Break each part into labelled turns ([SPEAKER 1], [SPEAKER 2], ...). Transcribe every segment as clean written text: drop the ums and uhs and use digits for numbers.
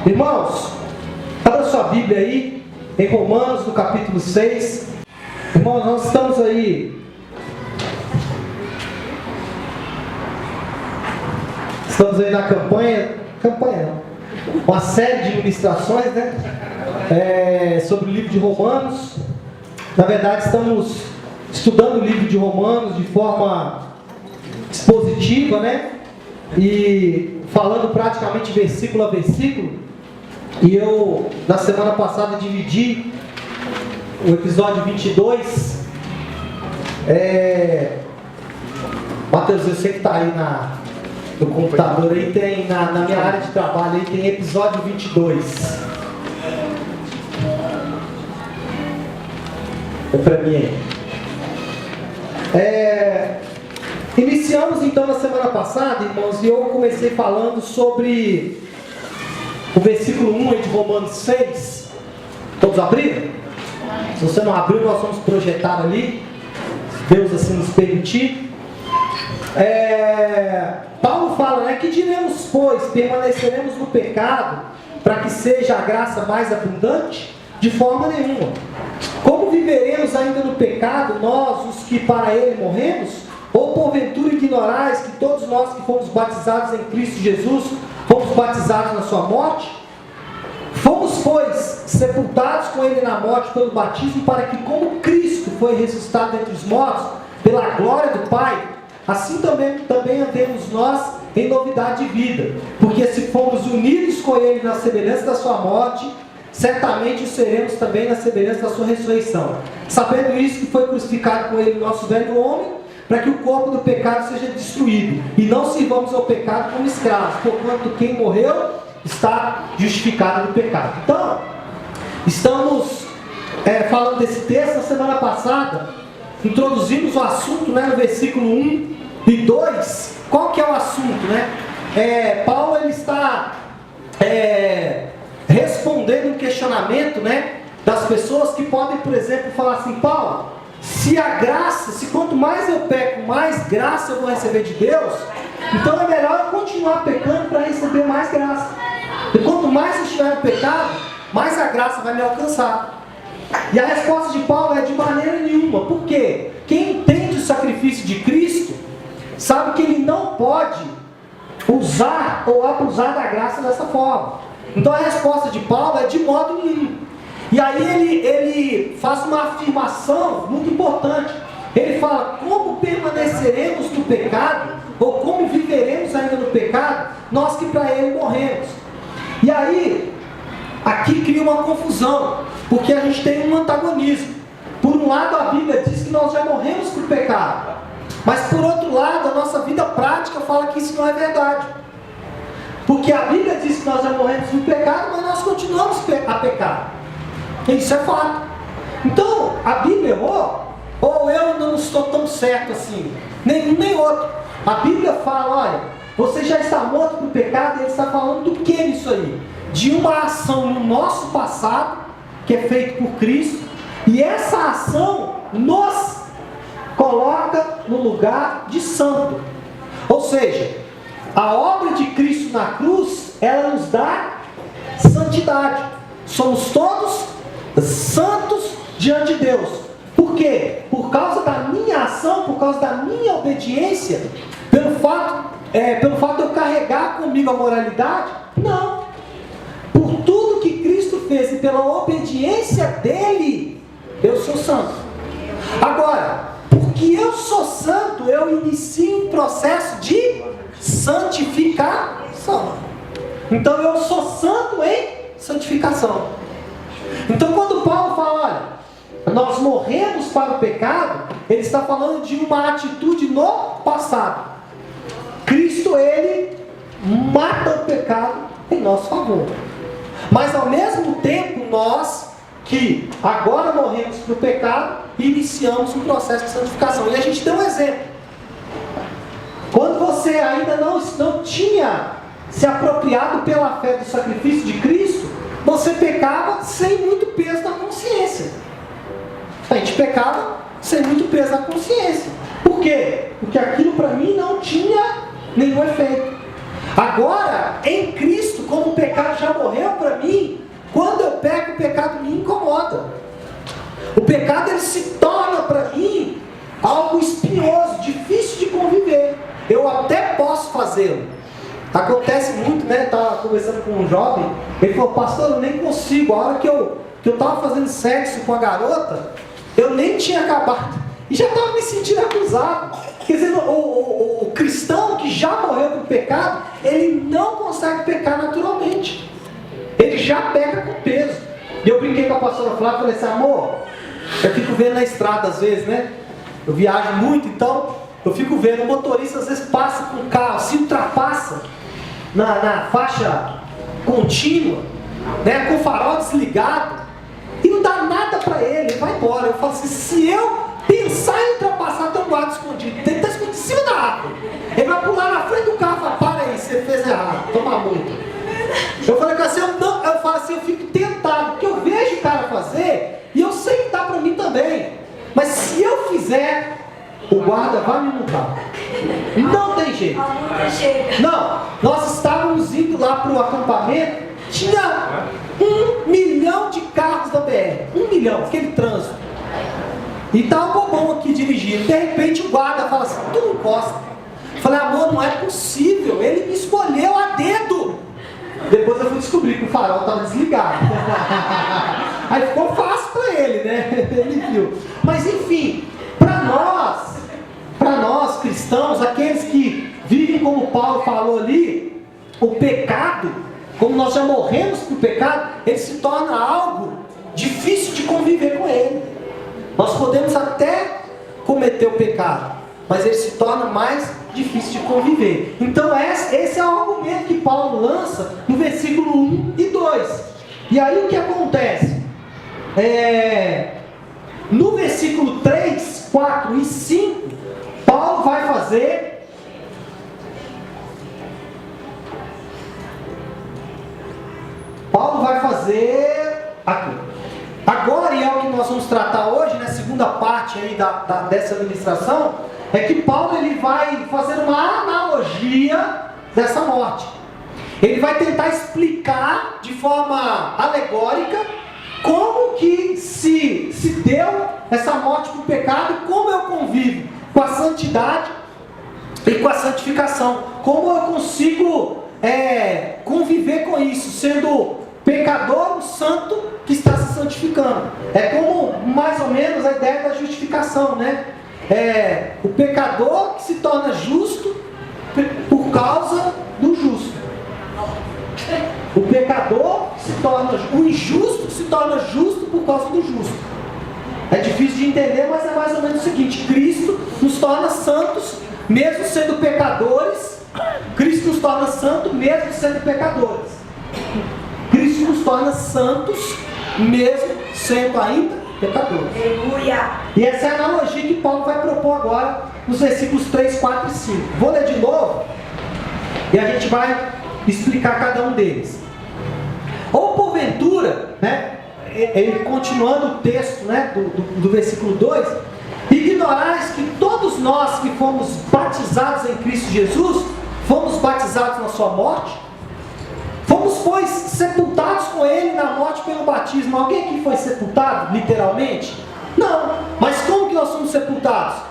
[SPEAKER 1] Irmãos, abra sua Bíblia aí, em Romanos, no capítulo 6. Irmãos, nós estamos aí na campanha não, uma série de ministrações, né? Sobre o livro de Romanos. Na verdade, estamos estudando o livro de Romanos de forma expositiva, né? E falando praticamente versículo a versículo. E eu, na semana passada, dividi o episódio 22. Mateus, eu sei que está aí no computador, aí tem, na minha área de trabalho, aí tem episódio 22. É para mim aí. Iniciamos então na semana passada, irmãos, e eu comecei falando sobre o versículo 1 de Romanos 6. Todos abriram? Se você não abriu, nós vamos projetar ali, se Deus assim nos permitir. Paulo fala, né, que diremos, pois, permaneceremos no pecado para que seja a graça mais abundante? De forma nenhuma. Como viveremos ainda no pecado, nós, os que para ele morremos? Ou porventura ignorais que todos nós que fomos batizados em Cristo Jesus, fomos batizados na sua morte? Fomos, pois, sepultados com ele na morte pelo batismo, para que como Cristo foi ressuscitado entre os mortos, pela glória do Pai, assim também andemos nós em novidade de vida. Porque se fomos unidos com ele na semelhança da sua morte, certamente o seremos também na semelhança da sua ressurreição. Sabendo isso, que foi crucificado com ele o nosso velho homem, para que o corpo do pecado seja destruído, e não sirvamos ao pecado como escravos, porquanto quem morreu está justificado do pecado. Então, estamos falando desse texto. Na semana passada, introduzimos o assunto, né, no versículo 1 e 2. Qual que é o assunto, né? Paulo ele está respondendo um questionamento, né, das pessoas que podem, por exemplo, falar assim: Paulo, se quanto mais eu peco, mais graça eu vou receber de Deus, então é melhor eu continuar pecando para receber mais graça. E quanto mais eu estiver no pecado, mais a graça vai me alcançar. E a resposta de Paulo é: de maneira nenhuma. Por quê? Quem entende o sacrifício de Cristo sabe que ele não pode usar ou abusar da graça dessa forma. Então a resposta de Paulo é: de modo nenhum. E aí ele faz uma afirmação muito importante. Ele fala: como permaneceremos no pecado, ou como viveremos ainda no pecado, nós que para ele morremos? E aí, aqui cria uma confusão, porque a gente tem um antagonismo. Por um lado, a Bíblia diz que nós já morremos para o pecado, mas por outro lado, a nossa vida prática fala que isso não é verdade. Porque a Bíblia diz que nós já morremos no pecado, mas nós continuamos a pecar. Isso é fato. Então, a Bíblia errou, ou eu não estou tão certo assim? Nenhum nem outro. A Bíblia fala: olha, você já está morto para o pecado. E ele está falando do que nisso aí? De uma ação no nosso passado, que é feita por Cristo, e essa ação nos coloca no lugar de santo. Ou seja, a obra de Cristo na cruz, ela nos dá santidade. Somos todos santos diante de Deus. Por quê? Por causa da minha ação, por causa da minha obediência, pelo fato de eu carregar comigo a moralidade? Não. Por tudo que Cristo fez e pela obediência dele, eu sou santo. Agora, porque eu sou santo, eu inicio um processo de santificação. Então eu sou santo em santificação. Então quando Paulo fala: olha, nós morremos para o pecado, ele está falando de uma atitude no passado. Cristo, ele mata o pecado em nosso favor. Mas ao mesmo tempo, nós que agora morremos para o pecado, iniciamos um processo de santificação. E a gente tem um exemplo. Quando você ainda não tinha se apropriado pela fé do sacrifício de Cristo, você pecava sem muito peso na consciência. A gente pecava sem muito peso na consciência. Por quê? Porque aquilo para mim não tinha nenhum efeito. Agora, em Cristo, como o pecado já morreu para mim, quando eu peco, o pecado me incomoda. O pecado ele se torna para mim algo espinhoso, difícil de conviver. Eu até posso fazê-lo. Acontece muito, né? Eu estava conversando com um jovem, ele falou, pastor, eu nem consigo. A hora que eu estava fazendo sexo com a garota, eu nem tinha acabado. E já estava me sentindo acusado. Quer dizer, o cristão que já morreu para o pecado, ele não consegue pecar naturalmente. Ele já peca com peso. E eu brinquei com a pastora Flávia e falei assim, amor, eu fico vendo na estrada às vezes, né? Eu viajo muito, então eu fico vendo, o motorista às vezes passa com o carro, se ultrapassa na faixa contínua, né? Com o farol desligado, e não dá nada para ele vai embora. Eu falo assim, se eu pensar em ultrapassar, tem um guarda escondido, ele está escondido em cima da árvore. Ele vai pular na frente do carro e fala, para aí, você fez errado, toma multa. Eu falei assim, eu falo assim, eu fico tentado, porque eu vejo o cara fazer, e eu sei que dá para mim também. Mas se eu fizer, o guarda vai me multar. Não tem jeito. Não, nós estávamos indo lá para o acampamento, tinha 1 milhão de carros da BR, 1 milhão, aquele trânsito. E tá um bobão aqui dirigindo. De repente o guarda fala assim, tu não encosta. Eu falei, amor, não é possível, ele me escolheu a dedo. Depois eu fui descobrir que o farol estava desligado. Aí ficou fácil para ele, né? Ele viu. Mas enfim, para nós cristãos, aqueles que vivem como Paulo falou ali, o pecado, como nós já morremos para o pecado, ele se torna algo difícil de conviver com ele. Nós podemos até cometer o pecado, mas ele se torna mais difícil de conviver. Então esse é o argumento que Paulo lança no versículo 1 e 2. E aí o que acontece? No versículo 3, 4 e 5, Paulo vai fazer aqui. Agora, e é o que nós vamos tratar hoje, na segunda parte aí dessa ministração, é que Paulo ele vai fazer uma analogia dessa morte. Ele vai tentar explicar de forma alegórica como que se deu essa morte para o pecado e como eu convivo com a santidade e com a santificação. Como eu consigo conviver com isso, sendo pecador, um santo que está se santificando. É como mais ou menos a ideia da justificação, né? O pecador que se torna justo por causa do justo. O pecador se torna, o injusto se torna justo por causa do justo. É difícil de entender, mas é mais ou menos o seguinte: Cristo nos torna santos, mesmo sendo pecadores. Cristo nos torna santos, mesmo sendo pecadores. Cristo nos torna santos, mesmo sendo ainda pecadores. Aleluia! E essa é a analogia que Paulo vai propor agora nos versículos 3, 4 e 5. Vou ler de novo e a gente vai explicar cada um deles. Ou porventura, né, ele continuando o texto, né, do versículo 2, ignorais que todos nós que fomos batizados em Cristo Jesus, fomos batizados na sua morte? Fomos, pois, sepultados com ele na morte pelo batismo. Alguém aqui foi sepultado, literalmente? Não. Mas como que nós somos sepultados?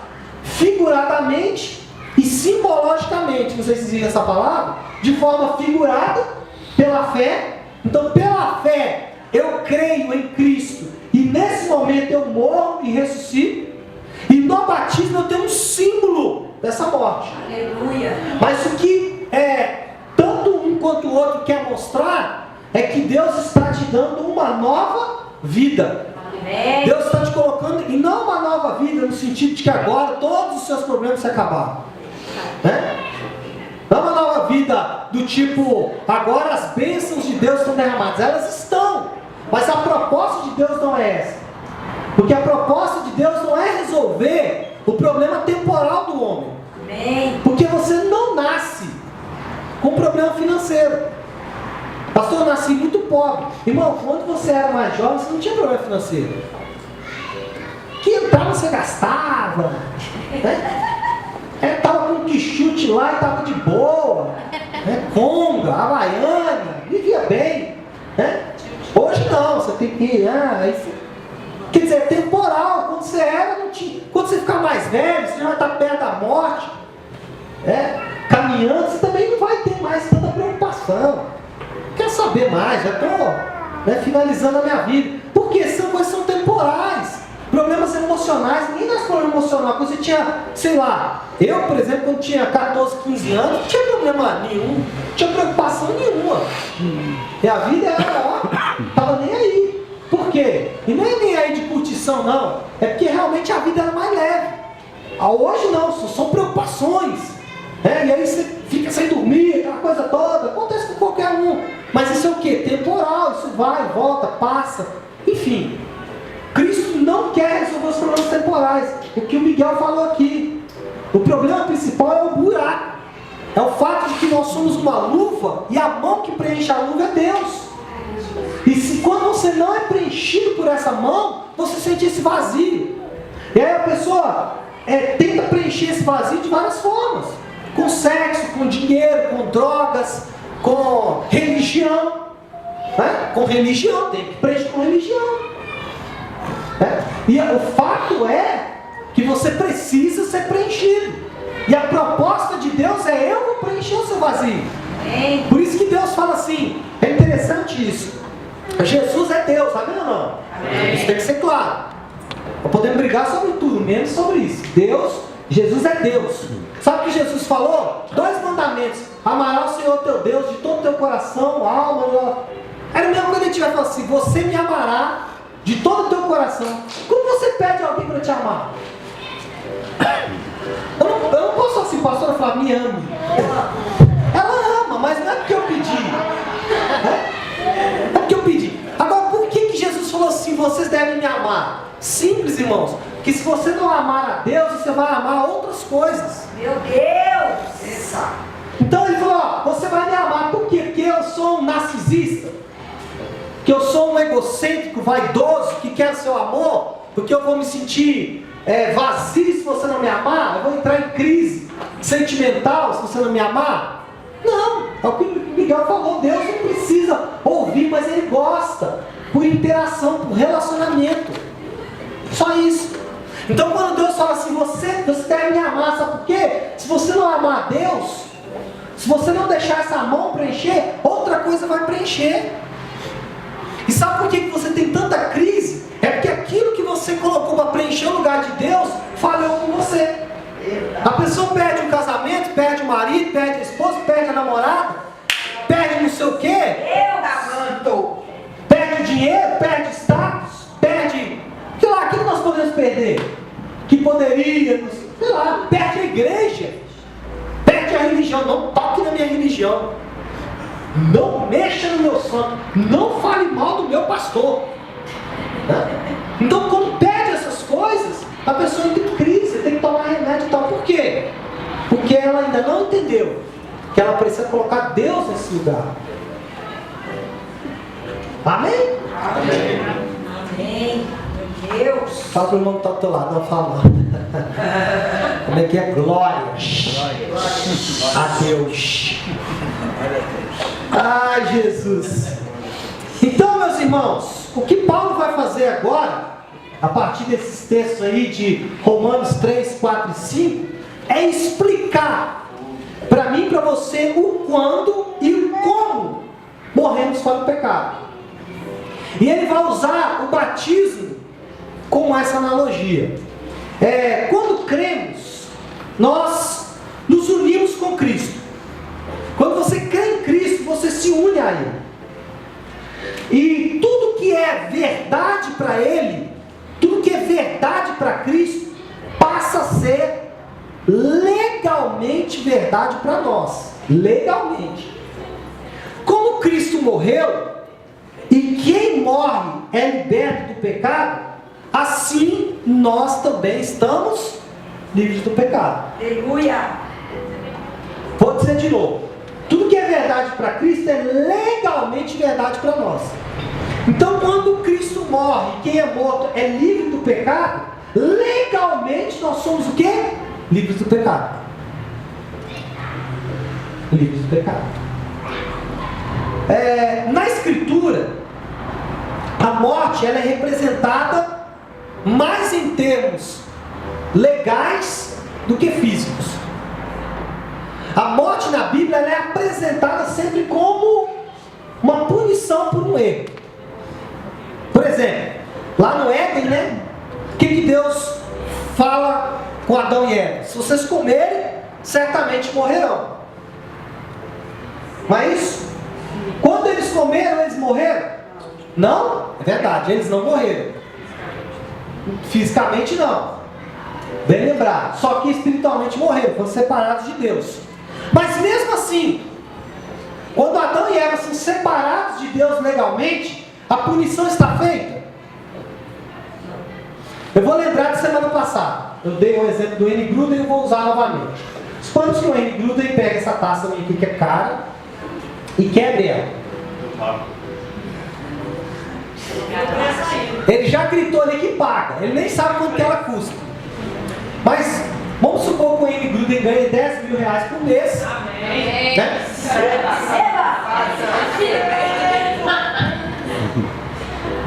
[SPEAKER 1] Figuradamente e simbologicamente. Não sei se existe essa palavra. De forma figurada, pela fé. Então, pela fé, eu creio em Cristo. E nesse momento eu morro e ressuscito. E no batismo eu tenho um símbolo dessa morte. Aleluia. Mas o que tanto um quanto o outro quer mostrar é que Deus está te dando uma nova vida. Amém. Deus está te colocando, e não uma nova vida no sentido de que agora todos os seus problemas se acabaram, né? Não uma nova vida do tipo, agora as bênçãos de Deus estão derramadas. Elas estão, mas a proposta de Deus não é essa. Porque a proposta de Deus não é resolver o problema temporal do homem. Amém. Porque você não nasce com problema financeiro. Pastor, eu nasci muito pobre. Irmão, quando você era mais jovem, você não tinha problema financeiro. Que entrava, você gastava, né? Estava com um quichute lá e estava de boa, né? Conga, Havaiana, vivia bem, né? Hoje não, você tem que ir, quer dizer, é temporal. Quando você era, não tinha. Quando você ficar mais velho, você já vai estar perto da morte, caminhando, você também não vai ter mais tanta preocupação. Quer saber mais? Já estou finalizando a minha vida. Porque são coisas que são temporais. Problemas emocionais, ninguém dá problema emocional. Quando você tinha, sei lá, eu, por exemplo, quando tinha 14, 15 anos, não tinha problema nenhum, não tinha preocupação nenhuma. E a vida era, estava nem aí. Por quê? E não é nem aí de curtição, não. É porque realmente a vida era mais leve. Hoje não, são preocupações. E aí você fica sem dormir, aquela coisa toda. Acontece com qualquer um. Mas isso é o quê? Temporal, isso vai, volta, passa. Enfim, Cristo não quer resolver os problemas temporais. O que o Miguel falou aqui. O problema principal é o buraco. É o fato de que nós somos uma luva e a mão que preenche a luva é Deus. E se quando você não é preenchido por essa mão, você sente esse vazio. E aí a pessoa tenta preencher esse vazio de várias formas. Com sexo, com dinheiro, com drogas, com religião. Com religião, tem que preencher com religião. E o fato é que você precisa ser preenchido. E a proposta de Deus é: eu vou preencher o seu vazio. Por isso que Deus fala assim, é interessante isso. Jesus é Deus, amém ou não? Amém. Isso tem que ser claro. Nós podemos brigar sobre tudo, menos sobre isso. Jesus é Deus. Sabe o que Jesus falou? 2 mandamentos: amarás o Senhor teu Deus de todo o teu coração, alma. Era mesmo quando ele tiver falado assim: você me amará de todo o teu coração. Como você pede alguém para te amar? Eu não posso assim, pastora, falar: me ame. Ela ama, mas não é porque eu pedi. É porque eu pedi. Agora, por que Jesus falou assim: vocês devem me amar? Simples, irmãos. Que se você não amar a Deus, você vai amar outras coisas.
[SPEAKER 2] Meu Deus!
[SPEAKER 1] Então ele falou: você vai me amar. Por quê? Porque eu sou um narcisista, que eu sou um egocêntrico, vaidoso, que quer seu amor, porque eu vou me sentir vazio se você não me amar, eu vou entrar em crise sentimental se você não me amar. Não, é o que o Miguel falou. Deus não precisa ouvir, mas Ele gosta, por interação, por relacionamento. Só isso. Então quando Deus fala assim: você deve me amar, sabe por quê? Se você não amar a Deus, se você não deixar essa mão preencher, outra coisa vai preencher. E sabe por que você tem tanta crise? É porque aquilo que você colocou para preencher o lugar de Deus falhou com você. A pessoa perde o casamento, perde o marido, perde a esposa, perde a namorada, perde não sei o quê.
[SPEAKER 2] Eu garanto.
[SPEAKER 1] Perde o dinheiro, perde status, perde, sei lá, o que nós podemos perder? Que poderíamos, sei lá, perde a igreja, perde a religião. Não toque na minha religião, não mexa no meu santo, não fale mal do meu pastor. Então quando perde essas coisas, a pessoa entra em crise, tem que tomar remédio e tal. Por quê? Porque ela ainda não entendeu que ela precisa colocar Deus nesse lugar. Amém?
[SPEAKER 2] Amém. Amém. Meu Deus.
[SPEAKER 1] Fala para o irmão que está do teu lado, não fala nada. Como é que é? Glória a Deus. Ai, Jesus. Então, meus irmãos, o que Paulo vai fazer agora, a partir desses textos aí de Romanos 3, 4 e 5, é explicar para mim e para você o quando e o como morremos para o pecado. E ele vai usar o batismo como essa analogia. Quando cremos, nós nos unimos com Cristo. Quando você crê em Cristo, você se une a Ele. E tudo que é verdade para Ele, tudo que é verdade para Cristo, passa a ser legalmente verdade para nós. Legalmente. Como Cristo morreu, e quem morre é liberto do pecado, assim nós também estamos livres do pecado.
[SPEAKER 2] Aleluia.
[SPEAKER 1] Vou dizer de novo. Tudo que é verdade para Cristo é legalmente verdade para nós. Então quando Cristo morre, quem é morto é livre do pecado, legalmente nós somos o quê? Livres do pecado. livres do pecado. Na Escritura, a morte ela é representada mais em termos legais do que físicos. A morte na Bíblia ela é apresentada sempre como uma punição por um erro. Por exemplo, lá no Éden, né? O que Deus fala com Adão e Eva? Se vocês comerem, certamente morrerão. Não é isso? Quando eles comeram, eles morreram? Não? É verdade, eles não morreram. Fisicamente não. Bem lembrado. Só que espiritualmente morreram, foram separados de Deus. Mas mesmo assim, quando Adão e Eva são separados de Deus legalmente, a punição está feita. Eu vou lembrar de semana passada. Eu dei o exemplo do N. Gruden e eu vou usar novamente. Suponhamos que o N. Gruden pega essa taça minha aqui que é cara e quebre ela. Ele já gritou ali que paga. Ele nem sabe quanto que ela custa. Mas vamos supor que o N. Gruden ganhe 10 mil reais por mês.
[SPEAKER 3] Amém.
[SPEAKER 1] Né?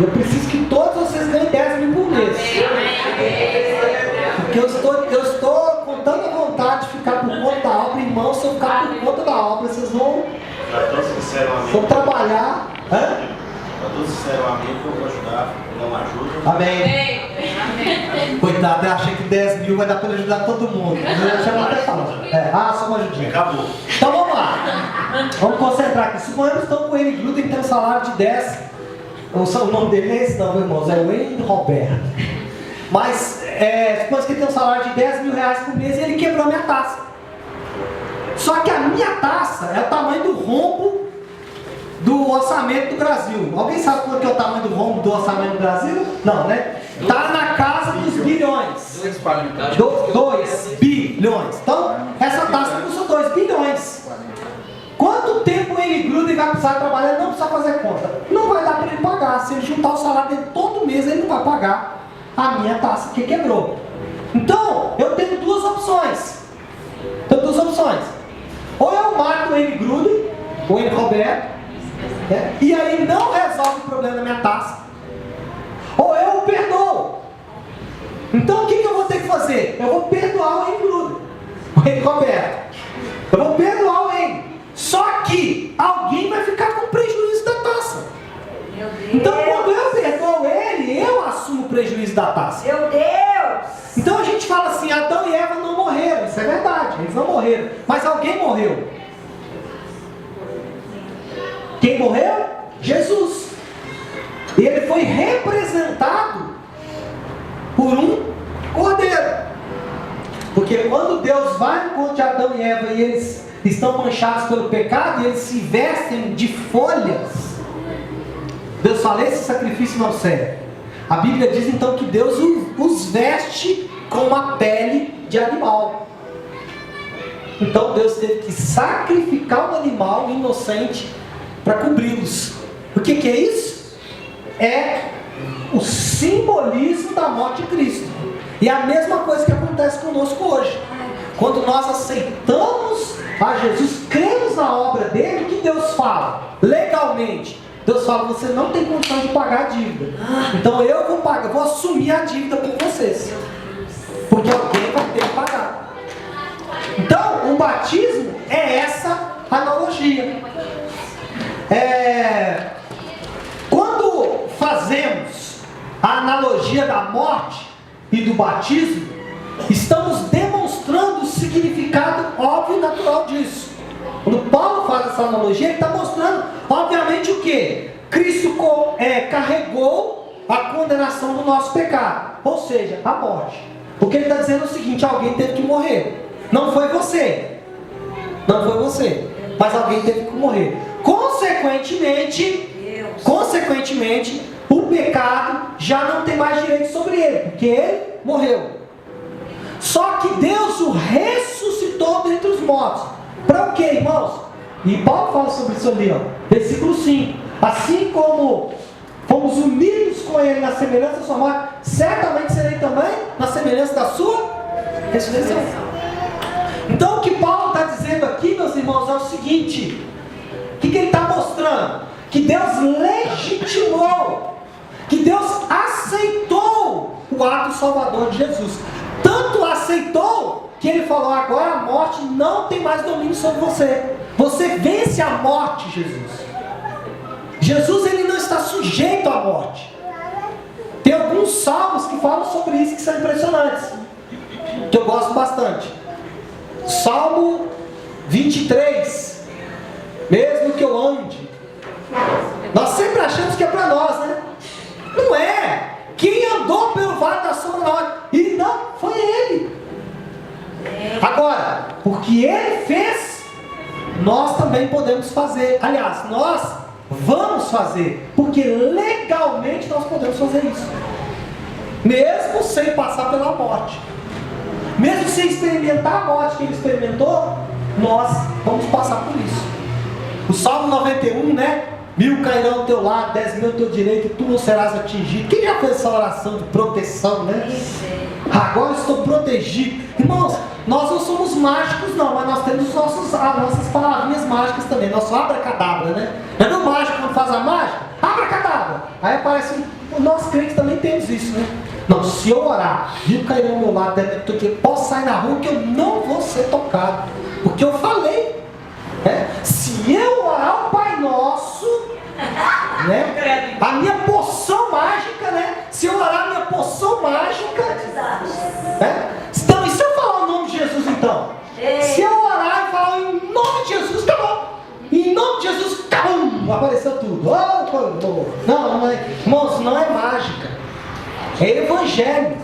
[SPEAKER 1] Eu preciso que todos vocês ganhem 10 mil por mês. Porque eu estou com tanta vontade de ficar por conta da obra, irmão. Se eu ficar por conta da obra, vocês vão trabalhar.
[SPEAKER 4] Para todos disseram amém, que eu vou ajudar, não ajuda.
[SPEAKER 1] Amém. Coitado, eu achei que 10 mil vai dar para ajudar todo mundo. Eu já vou até falar. Só uma ajudinha.
[SPEAKER 4] Acabou.
[SPEAKER 1] Então vamos lá. Vamos concentrar aqui. Suponhamos que estão com ele Gruden, tem um salário de 10. O nome dele é esse não, meus irmãos, é Wayne Roberto. Mas, suponhamos que ele tem um salário de 10 mil reais por mês e ele quebrou a minha taça. Só que a minha taça é o tamanho do rombo do orçamento do Brasil. Alguém sabe quanto é o tamanho do rombo do orçamento do Brasil? Não, né? Está na casa dos bilhões. 2 bilhões. Então, essa taça custa 2 bilhões. Quanto tempo o N. Gruden vai precisar trabalhar? Não precisa fazer conta. Não vai dar para ele pagar. Se ele juntar o salário dele todo mês, ele não vai pagar a minha taça que quebrou. Então, eu tenho duas opções. Ou eu mato o N. Gruden, o N. Roberto, e aí não resolve o problema da minha taça. Ou eu o perdoo. Então o que eu vou ter que fazer? Eu vou perdoar o N. Gruden, o N. Roberto. Eu vou perdoar o N. Só que alguém vai ficar com prejuízo da taça. Então quando eu perdoo ele, eu assumo o prejuízo da taça.
[SPEAKER 2] Meu Deus!
[SPEAKER 1] Então a gente fala assim, Adão e Eva não morreram. Isso é verdade, eles não morreram. Mas alguém morreu. Quem morreu? Jesus. E ele foi representado por um cordeiro. Porque quando Deus vai no encontro de Adão e Eva e eles estão manchados pelo pecado e eles se vestem de folhas, Deus fala, esse sacrifício não serve. A Bíblia diz então que Deus os veste com uma pele de animal. Então Deus teve que sacrificar um animal inocente para cobri-los. O que é isso? É o simbolismo da morte de Cristo. E é a mesma coisa que acontece conosco hoje. Quando nós aceitamos a Jesus, cremos na obra dele, o que Deus fala? Legalmente, Deus fala, você não tem condição de pagar a dívida. Então eu vou pagar, vou assumir a dívida por vocês. Porque alguém vai ter que pagar. Então, o batismo é essa analogia. Quando fazemos a analogia da morte e do batismo, estamos demonstrando o significado óbvio e natural disso. Quando Paulo faz essa analogia, ele está mostrando, obviamente, o que? Cristo carregou a condenação do nosso pecado, ou seja, a morte. Porque ele está dizendo o seguinte, alguém teve que morrer. Não foi você, mas alguém teve que morrer. Consequentemente, o pecado já não tem mais direito sobre ele, porque ele morreu. Só que Deus o ressuscitou dentre os mortos. Para o que, irmãos? E Paulo fala sobre isso ali, versículo 5. Assim como fomos unidos com ele na semelhança da sua morte, certamente serei também na semelhança da sua ressurreição. Então o que Paulo está dizendo aqui, meus irmãos, é o seguinte: o que ele está mostrando? Que Deus legitimou, que Deus aceitou o ato salvador de Jesus. Tanto aceitou que ele falou: agora a morte não tem mais domínio sobre você. Você vence a morte, Jesus. Jesus, ele não está sujeito à morte. Tem alguns salmos que falam sobre isso, que são impressionantes, que eu gosto bastante. Salmo 23. Mesmo que eu ande. Nós sempre achamos que é para nós, né? Não é. Quem andou pelo vale da sombra da morte? E não, foi ele. Agora, porque ele fez, nós também podemos fazer. Aliás, nós vamos fazer, porque legalmente nós podemos fazer isso, mesmo sem passar pela morte, mesmo sem experimentar a morte que ele experimentou, nós vamos passar por isso. O Salmo 91, né? 1000 cairão ao teu lado, 10.000 ao teu direito, e tu não serás atingido. Quem já fez essa oração de proteção, né? Agora estou protegido. Irmãos, nós não somos mágicos não, mas nós temos as nossas palavrinhas mágicas também, nosso abracadabra, né? Não é no mágico quando faz a mágica? Abracadabra! Aí aparece, nós crentes também temos isso, né? Não, se eu orar, 1000 cairão ao meu lado, posso sair na rua que eu não vou ser tocado, porque eu falei. Se eu orar o Pai Nosso, né? A minha poção mágica, né? Se eu orar a minha poção mágica, então, e se eu falar o nome de Jesus, então? Se eu orar e falar em nome de Jesus, acabou. Em nome de Jesus, acabou. Apareceu tudo. Não, irmãos, não é mágica. É evangelho.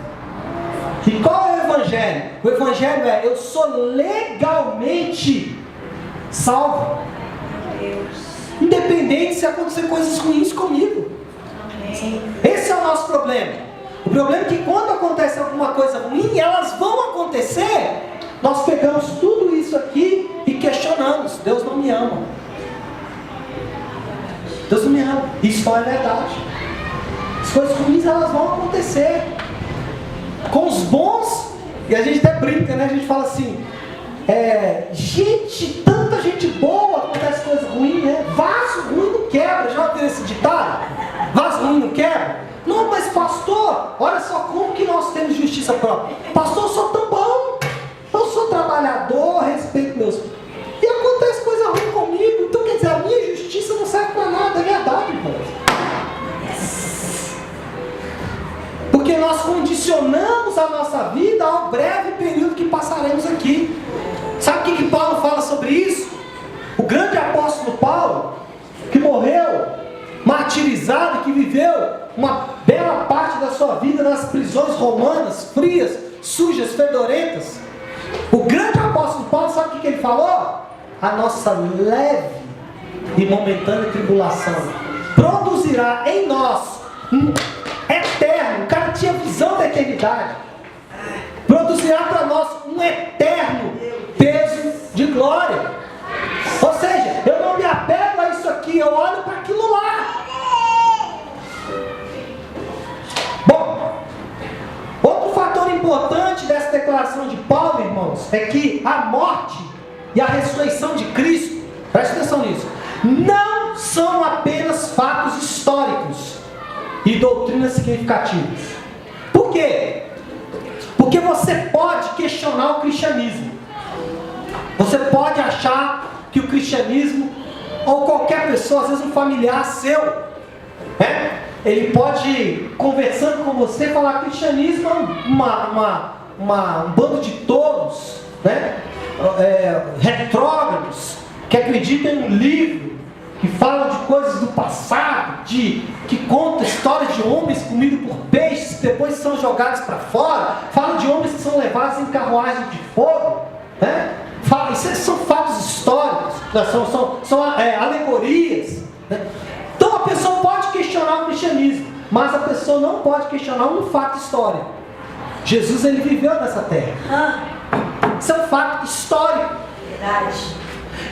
[SPEAKER 1] E qual é o evangelho? O evangelho é: eu sou legalmente salvo, independente se acontecer coisas ruins comigo. Esse é o nosso problema. O problema é que quando acontece alguma coisa ruim, elas vão acontecer, nós pegamos tudo isso aqui e questionamos: Deus não me ama, Deus não me ama. Isso não é verdade. As coisas ruins, elas vão acontecer. Com os bons, e a gente até brinca, né? A gente fala assim: tanta gente boa, acontece coisa ruim, né? Vaso ruim não quebra. Já ouviu esse ditado? Vaso ruim não quebra? Não, mas pastor, olha só como que nós temos justiça própria. Pastor, eu sou tão bom, eu sou trabalhador, respeito meus... E acontece coisa ruim comigo. Então quer dizer, a minha justiça não serve para nada. É verdade, irmãos. Porque nós condicionamos a nossa vida ao breve período que passaremos aqui. Sabe o que Paulo fala sobre isso? O grande apóstolo Paulo, que morreu martirizado, que viveu uma bela parte da sua vida nas prisões romanas, frias, sujas, fedorentas. O grande apóstolo Paulo, sabe o que ele falou? A nossa leve e momentânea tribulação produzirá em nós um eterno, o cara tinha visão da eternidade, produzirá para nós um eterno peso de glória. Ou seja, eu não me apego a isso aqui, eu olho para aquilo lá. Bom, outro fator importante dessa declaração de Paulo, irmãos, é que a morte e a ressurreição de Cristo, preste atenção nisso, não são apenas fatos históricos e doutrinas significativas. Por quê? Porque você pode questionar o cristianismo. Você pode achar que o cristianismo, ou qualquer pessoa, às vezes um familiar seu, ele pode, conversando com você, falar que o cristianismo é um bando de tolos, né? Retrógrados, que acreditam em um livro que fala de coisas do passado, que conta histórias de homens comidos por peixes, que depois são jogados para fora, fala de homens que são levados em carruagem de fogo, né? Isso são fatos históricos, são alegorias, né? Então a pessoa pode questionar o cristianismo, mas a pessoa não pode questionar um fato histórico. Jesus, ele viveu nessa terra. Isso é um fato histórico.
[SPEAKER 2] Verdade.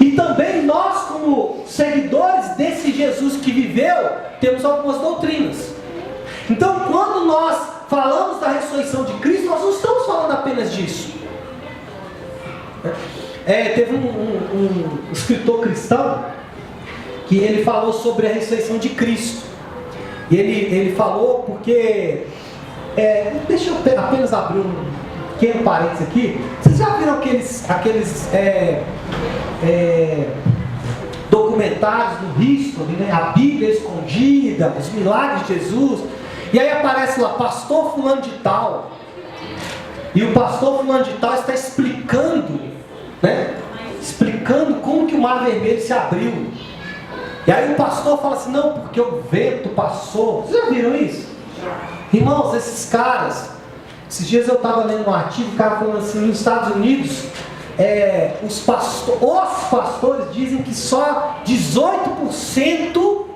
[SPEAKER 1] E também nós, como seguidores desse Jesus que viveu, temos algumas doutrinas. Então, quando nós falamos da ressurreição de Cristo, nós não estamos falando apenas disso. teve um escritor cristão que ele falou sobre a ressurreição de Cristo. E ele falou porque... deixa eu apenas abrir um pequeno parênteses aqui. Vocês já viram aqueles documentários do History, né? A Bíblia escondida, os milagres de Jesus? E aí aparece lá, pastor fulano de tal. E o pastor fulano de tal está explicando, né? Explicando como que o mar vermelho se abriu. E aí o pastor fala assim, não, porque o vento passou. Vocês já viram isso? Irmãos, esses caras, esses dias eu estava lendo um artigo, o cara falando assim, nos Estados Unidos, os pastores dizem que só 18%, eu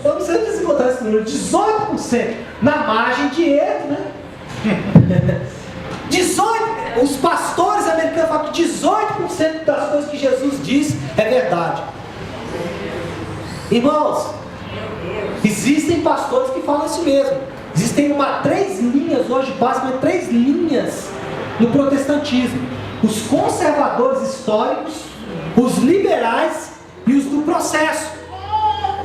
[SPEAKER 1] não sei se encontrar esse número, 18% na margem de erro, né? 18%, os pastores americanos falam que 18% das coisas que Jesus diz é verdade. Irmãos, existem pastores que falam isso mesmo. Existem 3 linhas hoje, basicamente 3 linhas no protestantismo: os conservadores históricos, os liberais e os do processo.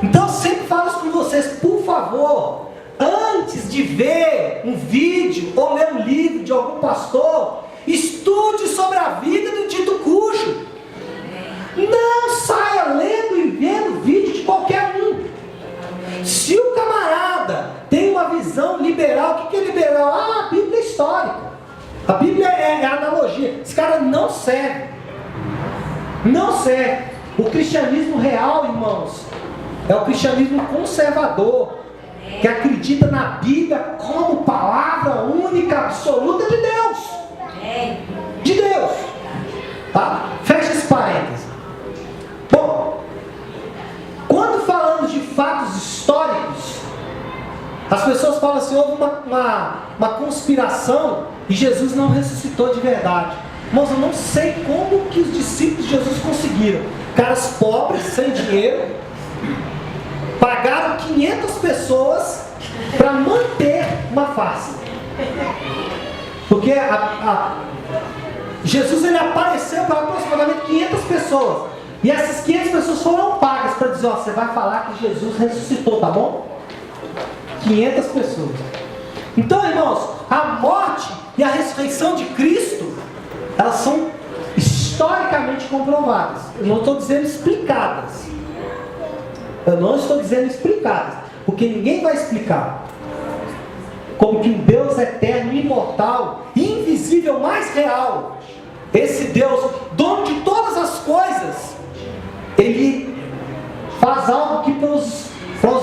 [SPEAKER 1] Então eu sempre falo isso com vocês, por favor, antes de ver um vídeo ou ler um livro de algum pastor, estude sobre a vida do dito cujo. Não saia lendo e vendo vídeo de qualquer um. Se o camarada tem uma visão liberal, o que é liberal? A Bíblia é histórica. A Bíblia é analogia. Esse cara não serve. Não serve. O cristianismo real, irmãos, é o cristianismo conservador, que acredita na Bíblia como palavra única, absoluta de Deus. De Deus. Tá? Fecha esse parênteses. Bom, quando falamos de fatos históricos, as pessoas falam assim, houve uma conspiração e Jesus não ressuscitou de verdade. Mas eu não sei como que os discípulos de Jesus conseguiram. Caras pobres, sem dinheiro, pagaram 500 pessoas para manter uma farsa. Porque Jesus ele apareceu para aproximadamente 500 pessoas. E essas 500 pessoas foram pagas para dizer, você vai falar que Jesus ressuscitou, tá bom? 500 pessoas. Então, irmãos, a morte e a ressurreição de Cristo, elas são historicamente comprovadas. Eu não estou dizendo explicadas. Eu não estou dizendo explicadas, porque ninguém vai explicar. Como que um Deus eterno, imortal, invisível, mais real, esse Deus, dono de todas as coisas, ele faz algo que para os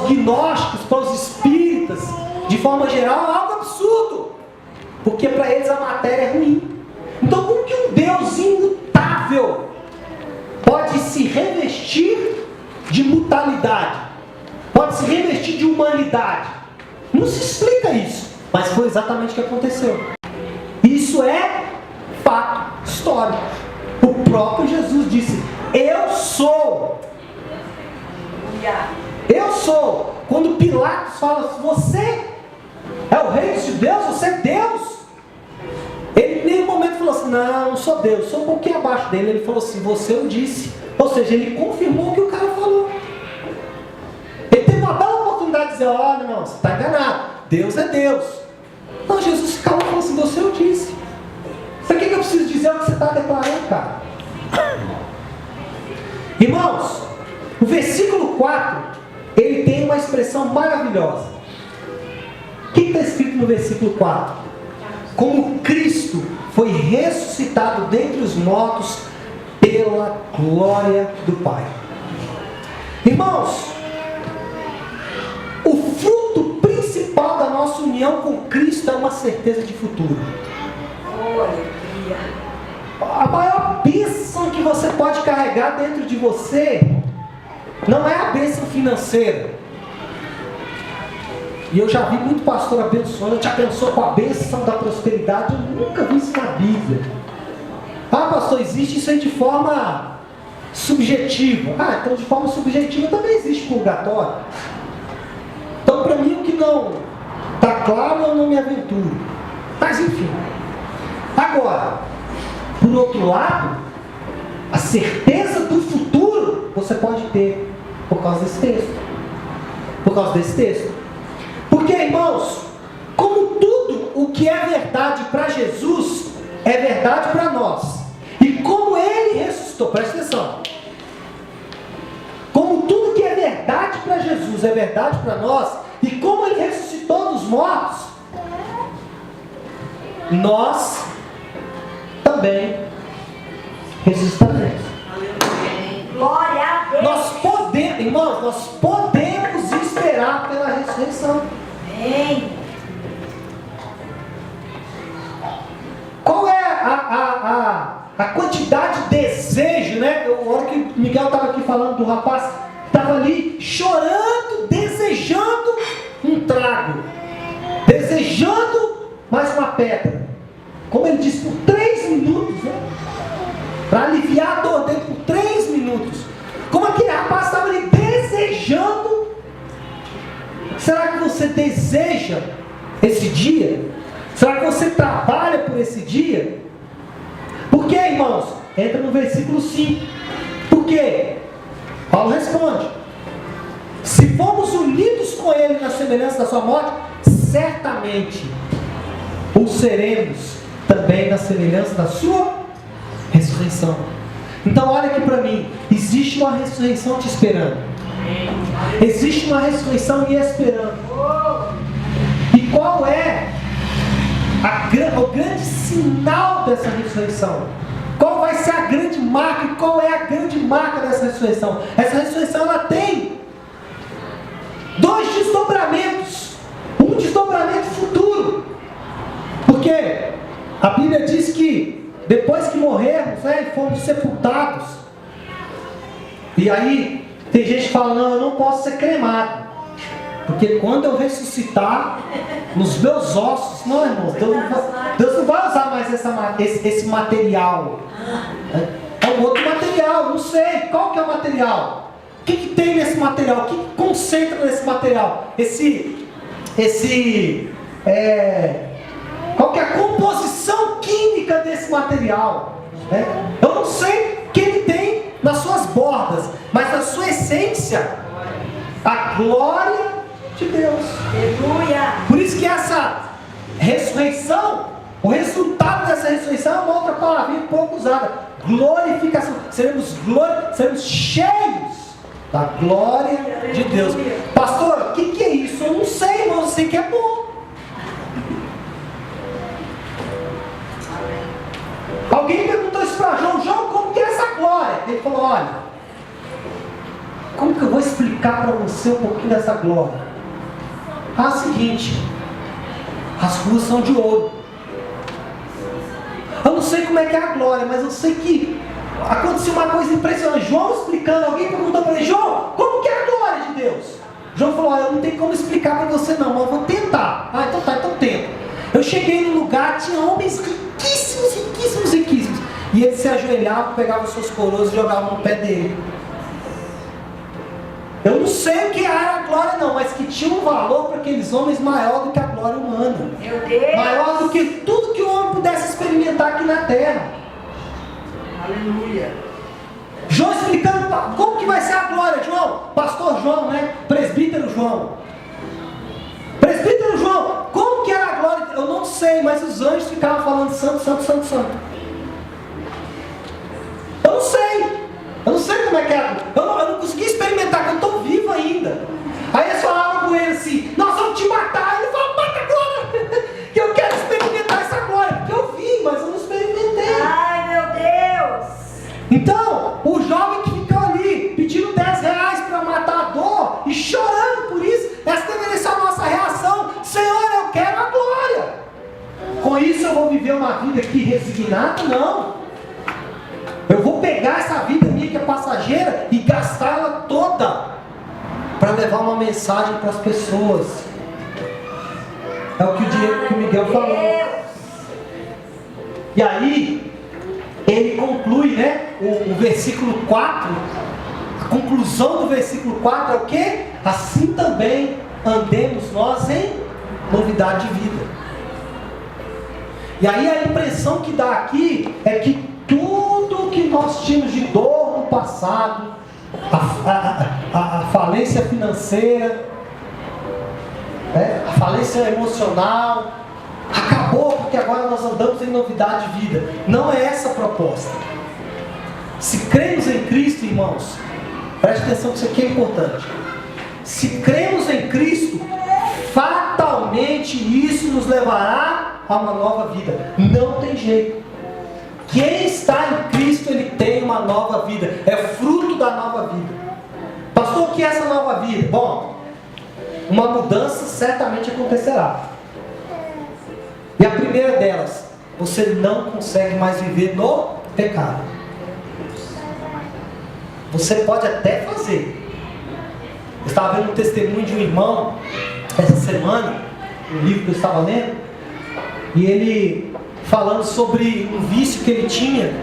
[SPEAKER 1] gnósticos, para os espíritas, de forma geral, é algo absurdo. Porque para eles a matéria é ruim. Então como que um Deus imutável pode se revestir de mutalidade? Pode se revestir de humanidade? Não se explica isso. Mas foi exatamente o que aconteceu. Isso é fato histórico. O próprio Jesus disse, eu sou. Eu sou. Quando Pilatos fala assim, você é o rei dos judeus, você é Deus. Ele em nenhum momento falou assim, não sou Deus, sou um pouquinho abaixo dele. Ele falou assim, você o disse. Ou seja, ele confirmou o que o cara falou. Ele teve uma bela oportunidade de dizer, olha, não, você está enganado, Deus é Deus. Não, Jesus calou e falou assim, você o disse. Para que eu preciso dizer o que você está declarando, cara? Irmãos, o versículo 4, ele tem uma expressão maravilhosa. O que está escrito no versículo 4? Como Cristo foi ressuscitado dentre os mortos pela glória do Pai. Irmãos, o fruto principal da nossa união com Cristo é uma certeza de futuro. A maior bênção que você pode carregar dentro de você não é a bênção financeira. E eu já vi muito pastor abençoando, te abençoou com a bênção da prosperidade. Eu nunca vi isso na Bíblia. Ah, pastor, existe isso aí de forma subjetiva. Ah, então de forma subjetiva também existe purgatório. Então para mim o que não está claro eu não me aventuro. Mas enfim. Agora, por outro lado, a certeza do futuro, você pode ter por causa desse texto. Por causa desse texto. Porque, irmãos, como tudo o que é verdade para Jesus é verdade para nós, e como Ele ressuscitou, presta atenção, como tudo que é verdade para Jesus é verdade para nós, e como Ele ressuscitou dos mortos, nós também ressuscitaremos.
[SPEAKER 2] Glória a Deus.
[SPEAKER 1] Nós podemos, irmãos, nós podemos esperar pela ressurreição.
[SPEAKER 2] Amém.
[SPEAKER 1] Qual é a quantidade de desejo, né? A hora que o Miguel estava aqui falando do rapaz, estava ali chorando, desejando um trago, desejando mais uma pedra. Como ele disse, por 3 minutos, né? Para aliviar a dor dele por 3 minutos. Como aquele rapaz estava ali desejando. Será que você deseja esse dia? Será que você trabalha por esse dia? Por quê, irmãos? Entra no versículo 5. Por quê? Paulo responde: se formos unidos com Ele na semelhança da sua morte, certamente o seremos também na semelhança da sua ressurreição. Então olha aqui para mim, existe uma ressurreição te esperando. Existe uma ressurreição me esperando. E qual é o grande sinal dessa ressurreição? Qual vai ser a grande marca? E qual é a grande marca dessa ressurreição? Essa ressurreição ela tem 2 desdobramentos. Um desdobramento futuro. Porque a Bíblia diz que depois que morrermos, né, fomos sepultados. E aí tem gente que fala: não, eu não posso ser cremado, porque quando eu ressuscitar, nos meus ossos, não, irmãos, Deus não vai usar mais esse material. É um outro material, não sei. Qual que é o material? O que tem nesse material? O que concentra nesse material? Qual que é a composição química desse material? Eu não sei o que ele tem nas suas bordas, mas na sua essência, a glória de Deus.
[SPEAKER 2] Aleluia.
[SPEAKER 1] Por isso que essa ressurreição, o resultado dessa ressurreição é uma outra palavrinha pouco usada: glorificação. Seremos cheios da glória de Deus. Pastor, o que é isso? Eu não sei, mas eu sei que é bom. Alguém perguntou isso para João: João, como que é essa glória? Ele falou: olha, como que eu vou explicar para você um pouquinho dessa glória? É o seguinte: as ruas são de ouro. Eu não sei como é que é a glória, mas eu sei que aconteceu uma coisa impressionante. João explicando, alguém perguntou para ele: João, como que é a glória de Deus? João falou: olha, eu não tenho como explicar para você não, mas eu vou tentar. Ah, então tá, então tenta. Eu cheguei num lugar, tinha homens riquíssimos. E eles se ajoelhavam, pegavam suas coroas e jogavam no pé dele. Eu não sei o que era a glória não, mas que tinha um valor para aqueles homens maior do que a glória humana.
[SPEAKER 2] Meu Deus.
[SPEAKER 1] Maior do que tudo que o homem pudesse experimentar aqui na terra.
[SPEAKER 2] Aleluia.
[SPEAKER 1] João explicando como que vai ser a glória, João. Pastor João, né? Presbítero João. Presbítero João, como que era a glória? Eu não sei, mas os anjos ficavam falando: santo, santo, santo, santo. Eu não sei. Eu não sei como é que é. Eu não consegui experimentar, porque eu estou vivo ainda. Aí eles falavam com ele assim: nós vamos te matar. Ele falou: mata agora, que eu quero experimentar essa glória. Porque eu vi, mas eu não experimentei.
[SPEAKER 2] Ai, meu Deus.
[SPEAKER 1] Então, o jovem que ficou ali pedindo R$10 para matar a dor e chorando por isso, essa deveria ser a nossa reação: Senhor, eu quero a glória. Com isso eu vou viver uma vida aqui resignada? Não. Eu vou pegar essa vida minha que é passageira e gastar ela toda para levar uma mensagem para as pessoas. É o que o Miguel falou. E aí ele conclui, né? O versículo 4. A conclusão do versículo 4 é o que? Assim também andemos nós em novidade de vida. E aí a impressão que dá aqui é que tudo que nós tínhamos de dor no passado, a falência financeira, a falência emocional, acabou porque agora nós andamos em novidade de vida. Não é essa a proposta. Se cremos em Cristo, irmãos, preste atenção que isso aqui é importante. Se cremos em Cristo, fatalmente isso nos levará a uma nova vida. Não tem jeito. Quem está em Cristo, ele tem uma nova vida. É fruto da nova vida. Pastor, o que é essa nova vida? Bom, uma mudança certamente acontecerá. E a primeira delas, você não consegue mais viver no pecado. Você pode até fazer. Eu estava vendo um testemunho de um irmão essa semana, um livro que eu estava lendo, e ele falando sobre um vício que ele tinha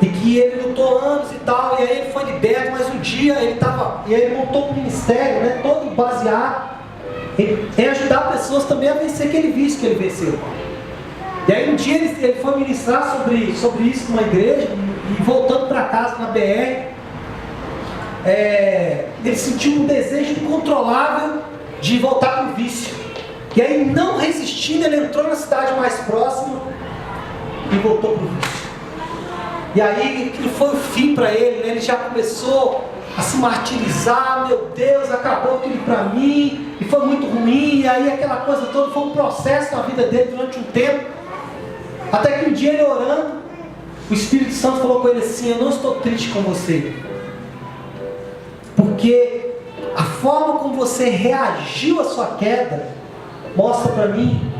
[SPEAKER 1] e que ele lutou anos e tal, e aí ele foi liberto, mas um dia ele estava, e aí ele montou um ministério, né, todo baseado em ajudar pessoas também a vencer aquele vício que ele venceu. E aí um dia ele foi ministrar sobre isso numa igreja, e voltando para casa na BR, ele sentiu um desejo incontrolável de voltar para o vício. E aí, não resistindo, ele entrou na cidade mais próxima e voltou para o vício. E aí, aquilo foi o fim para ele, né? Ele já começou a se martirizar. Meu Deus, acabou tudo para mim, e foi muito ruim. E aí, aquela coisa toda foi um processo na vida dele durante um tempo. Até que um dia, ele orando, o Espírito Santo falou com ele assim: eu não estou triste com você, porque a forma como você reagiu à sua queda mostra para mim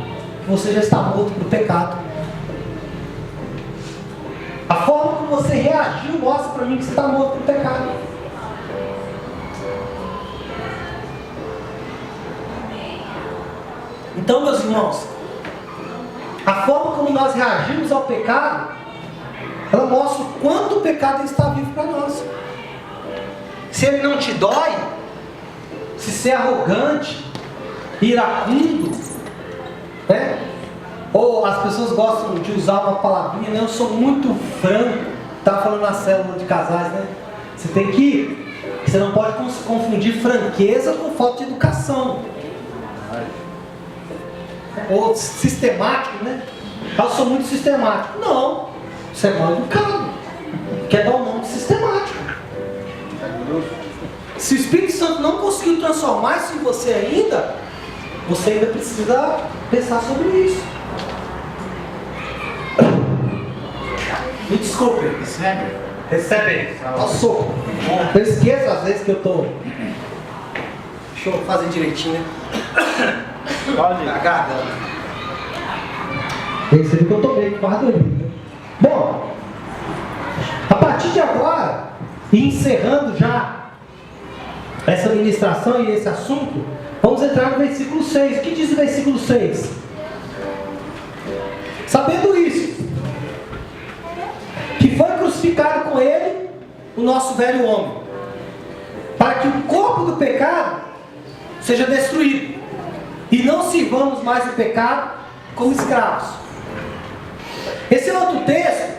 [SPEAKER 1] que você já está morto para o pecado. A forma como você reagiu mostra para mim que você está morto para o pecado. Então, meus irmãos, a forma como nós reagimos ao pecado, ela mostra o quanto o pecado está vivo para nós. Se ele não te dói, se ser arrogante, iracundo, né? Ou as pessoas gostam de usar uma palavrinha, né? Eu sou muito franco. Estava falando na célula de casais, né? Você não pode confundir franqueza com falta de educação. Ou sistemático, né? Eu sou muito sistemático. Não, você é mal educado. Quer dar o nome de sistemático. Se o Espírito Santo não conseguiu transformar isso em você ainda, você ainda precisa pensar sobre isso. Me desculpe. Recebe. Passou. Eu esqueço às vezes que eu estou. Deixa eu fazer direitinho, né?
[SPEAKER 4] Pode.
[SPEAKER 1] A garganta. Percebi que eu estou bem com o né? Bom, a partir de agora, e encerrando já essa ministração e esse assunto, vamos entrar no versículo 6. O que diz o versículo 6? Sabendo isso, que foi crucificado com ele o nosso velho homem, para que o corpo do pecado seja destruído, e não sirvamos mais o pecado como escravos. Esse é outro texto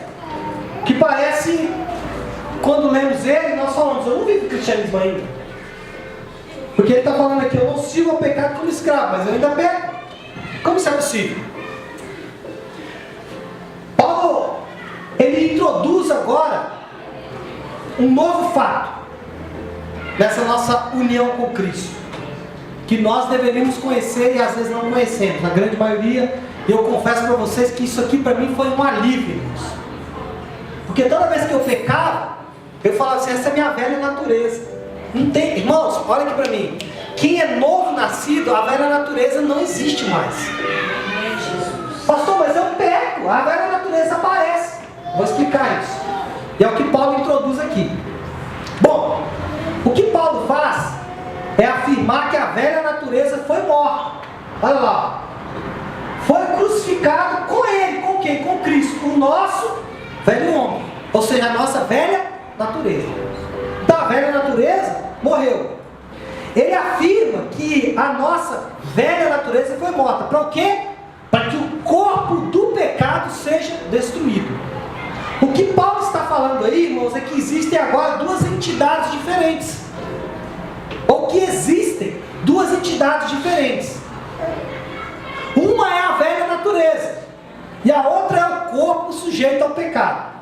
[SPEAKER 1] que parece, quando lemos ele, nós falamos: eu não vivo o cristianismo ainda. Porque ele está falando aqui: eu não sirvo ao pecado como escravo, mas eu ainda peco. Como isso é possível? Paulo, ele introduz agora um novo fato nessa nossa união com Cristo, que nós deveríamos conhecer e às vezes não conhecemos. Na grande maioria, eu confesso para vocês que isso aqui para mim foi um alívio, irmãos. Porque toda vez que eu pecava, eu falava assim: essa é a minha velha natureza. Não tem, irmãos, olha aqui para mim. Quem é novo nascido, a velha natureza não existe mais. Pastor, mas eu peco, a velha natureza aparece. Vou explicar isso. E é o que Paulo introduz aqui. Bom, o que Paulo faz é afirmar que a velha natureza foi morta. Olha lá. Foi crucificado com ele. Com quem? Com Cristo. O nosso velho homem. Ou seja, a nossa velha natureza. Então a velha natureza morreu. Ele afirma que a nossa velha natureza foi morta. Para o quê? Para que o corpo do pecado seja destruído. O que Paulo está está falando aí, irmãos, é que existem agora duas entidades diferentes. Ou que existem duas entidades diferentes. Uma é a velha natureza. E a outra é o corpo sujeito ao pecado.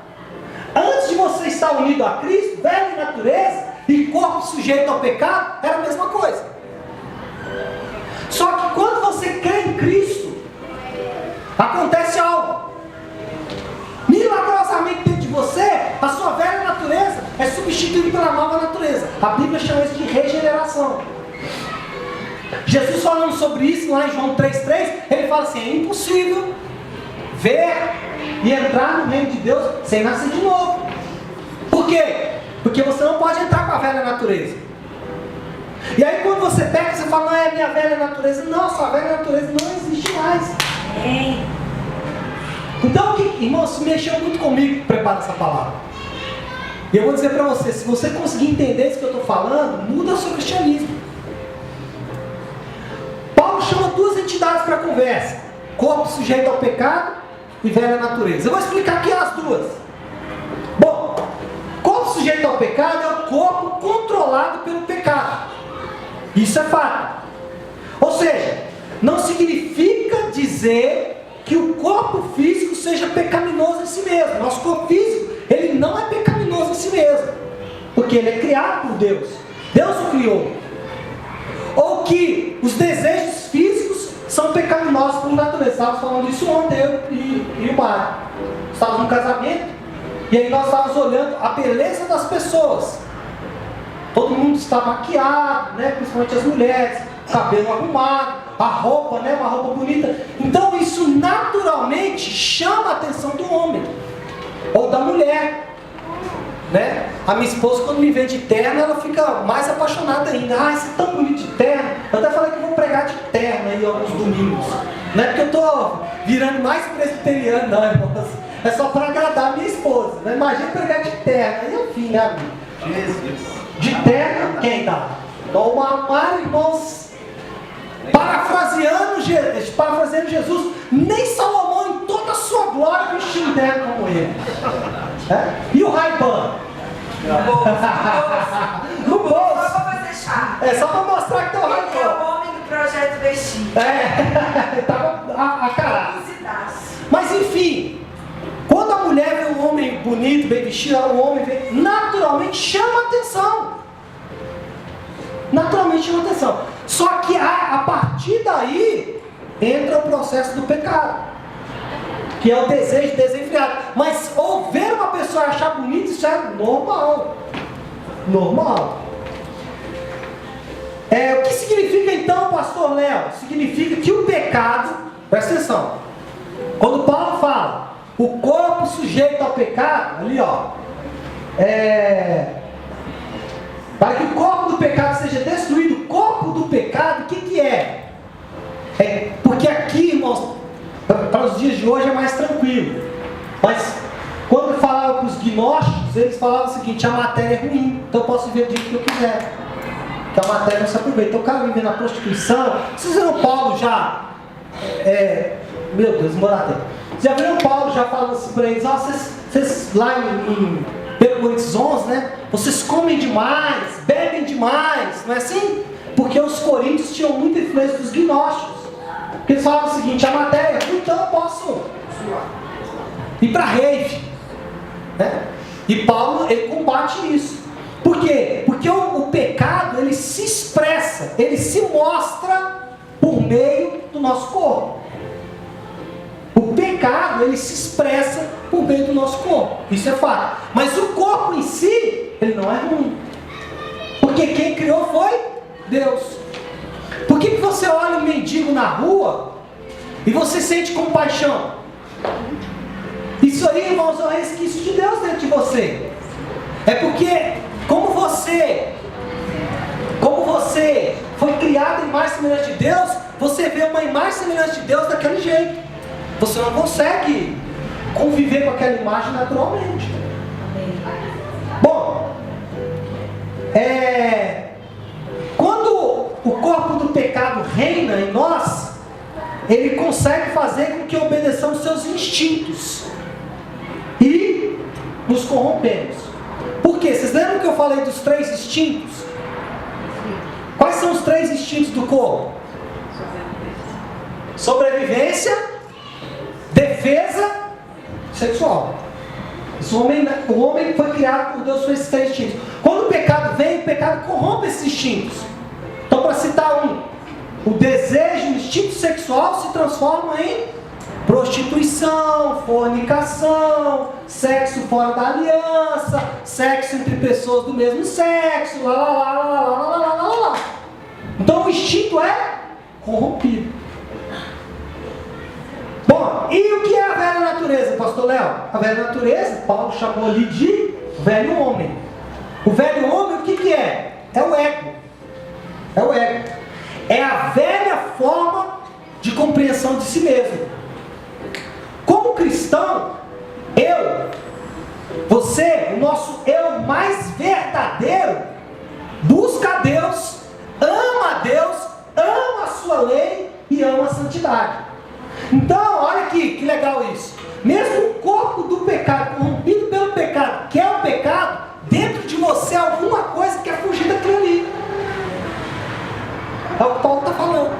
[SPEAKER 1] Antes de você estar unido a Cristo, velha natureza e corpo sujeito ao pecado era a mesma coisa. Só que quando você crê em Cristo, acontece algo. Milagrosamente dentro de você, a sua velha natureza é substituída pela nova natureza. A Bíblia chama isso de regeneração. Jesus falando sobre isso lá em João 3,3, ele fala assim: é impossível ver e entrar no reino de Deus sem nascer de novo. Por quê? Porque você não pode entrar com a velha natureza. E aí quando você pega, você fala: não é a minha velha natureza. Não, a sua velha natureza não existe mais. Então, irmão, se mexeu muito comigo preparar essa palavra. E eu vou dizer para você, se você conseguir entender isso que eu estou falando, muda o seu cristianismo. Paulo chama duas entidades para conversa: corpo sujeito ao pecado e velha natureza. Eu vou explicar aqui as duas. Bom, corpo sujeito ao pecado é o corpo controlado pelo pecado. Isso é fato. Ou seja, não significa dizer que o corpo físico seja pecaminoso em si mesmo. Nosso corpo físico, ele não é pecaminoso em si mesmo, porque ele é criado por Deus. Deus o criou. Ou que os desejos físicos são pecaminosos por natureza. Estávamos falando isso ontem, eu e o Mário. Estávamos no casamento, e aí nós estávamos olhando a beleza das pessoas. Todo mundo está maquiado, né? Principalmente as mulheres, cabelo arrumado, a roupa, né? Uma roupa bonita. Então isso naturalmente chama a atenção do homem ou da mulher, né? A minha esposa, quando me vê de terno, ela fica mais apaixonada ainda. Ah, você é tão bonito de terno. Eu até falei que vou pregar de terno aí alguns domingos. Não é porque eu estou virando mais presbiteriano, não, irmãos. É só para agradar a minha esposa, né? Imagina pregar de terno. Aí enfim, né, amigo?
[SPEAKER 4] Jesus.
[SPEAKER 1] De terno, quem dá? Então, uma irmãos, parafraseando Jesus, nem Salomão em toda a sua glória vestiu um terno como ele. É? E o Ray-Ban? No bolso.
[SPEAKER 2] Só para deixar.
[SPEAKER 1] É só para mostrar que tem o
[SPEAKER 2] Ele é
[SPEAKER 1] Ray-Ban.
[SPEAKER 2] o homem do projeto vestir.
[SPEAKER 1] Ele estava a caralho. Mas enfim, quando a mulher vê um homem bonito, bem vestido, o homem vê, naturalmente chama atenção. Naturalmente chama atenção. Só que a partir daí entra o processo do pecado, que é o desejo desenfreado. Mas ou ver uma pessoa achar bonito, isso é normal. Normal. O que significa então, pastor Léo? Significa que o pecado, presta atenção, quando Paulo fala o corpo sujeito ao pecado, ali ó, para que o corpo do pecado seja destruído. O corpo do pecado, o que é? Porque aqui, irmãos, para os dias de hoje é mais tranquilo. Mas quando falava para os gnósticos, eles falavam o seguinte: a matéria é ruim, então eu posso viver do jeito que eu quiser, que a matéria não se aproveita. Então o cara vive na prostituição. Vocês viram Paulo já? Meu Deus, morar. Já viram Paulo já falando assim para eles: vocês lá em 1 Coríntios 11, né? Vocês comem demais, bebem demais, não é assim? Porque os coríntios tinham muita influência dos gnósticos. Porque eles falavam o seguinte: a matéria, então eu posso ir para rave, né? E Paulo, ele combate isso. Por quê? Porque o pecado, ele se expressa, ele se mostra por meio do nosso corpo. O pecado, ele se expressa por meio do nosso corpo. Isso é fato. Mas o corpo em si, ele não é ruim. Porque quem criou foi Deus. Por que você olha um mendigo na rua e você sente compaixão? Isso aí, irmãos, é um resquício de Deus dentro de você. É porque, como você foi criado em imagem e semelhança de Deus, você vê uma imagem e semelhança de Deus daquele jeito. Você não consegue conviver com aquela imagem naturalmente. Bom, quando o corpo do pecado reina em nós, ele consegue fazer com que obedeçamos seus instintos. E nos corrompemos. Por quê? Vocês lembram que eu falei dos 3 instintos? Quais são os 3 instintos do corpo? Sobrevivência, defesa, sexual. O homem foi criado por Deus com esses 3 instintos. Quando o pecado vem, o pecado corrompe esses instintos. Então, para citar o desejo, o instinto sexual se transforma em prostituição, fornicação, sexo fora da aliança, sexo entre pessoas do mesmo sexo, lá. Então o instinto é corrompido. Bom, e o que é a velha natureza, pastor Léo? A velha natureza, Paulo chamou ali de velho homem. O velho homem, o que é? É o ego. É o ego. É a velha forma de compreensão de si mesmo. Como cristão, você, o nosso eu mais verdadeiro, busca a Deus, ama a sua lei e ama a santidade. Então, olha aqui, que legal isso. Mesmo o corpo do pecado, corrompido pelo pecado, que é o pecado, dentro de você alguma coisa que quer fugir daquilo ali. É o que Paulo está falando.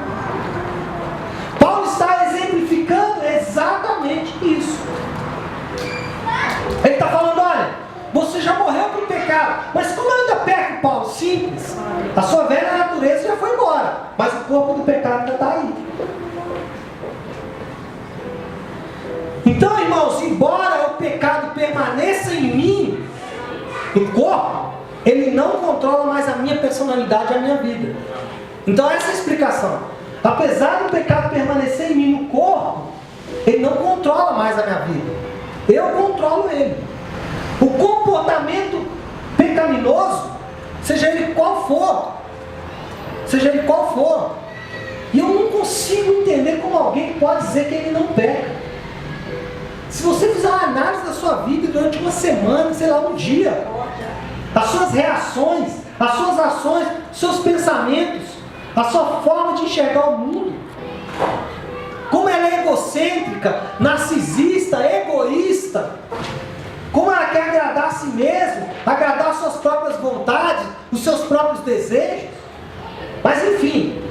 [SPEAKER 1] Paulo está exemplificando exatamente isso. Ele está falando, olha, você já morreu para o pecado, mas como eu ainda peco, Paulo? Simples. A sua velha natureza já foi embora, mas o corpo do pecado ainda está aí. Então, irmãos, embora o pecado permaneça em mim, no corpo, ele não controla mais a minha personalidade e a minha vida. Então essa é a explicação. Apesar do pecado permanecer em mim no corpo, ele não controla mais a minha vida. Eu controlo ele. O comportamento pecaminoso, seja ele qual for, e eu não consigo entender como alguém pode dizer que ele não peca. Se você fizer uma análise da sua vida durante uma semana, sei lá, um dia, as suas reações, as suas ações, seus pensamentos, a sua forma de enxergar o mundo, como ela é egocêntrica, narcisista, egoísta, como ela quer agradar a si mesma, agradar as suas próprias vontades, os seus próprios desejos. Mas enfim,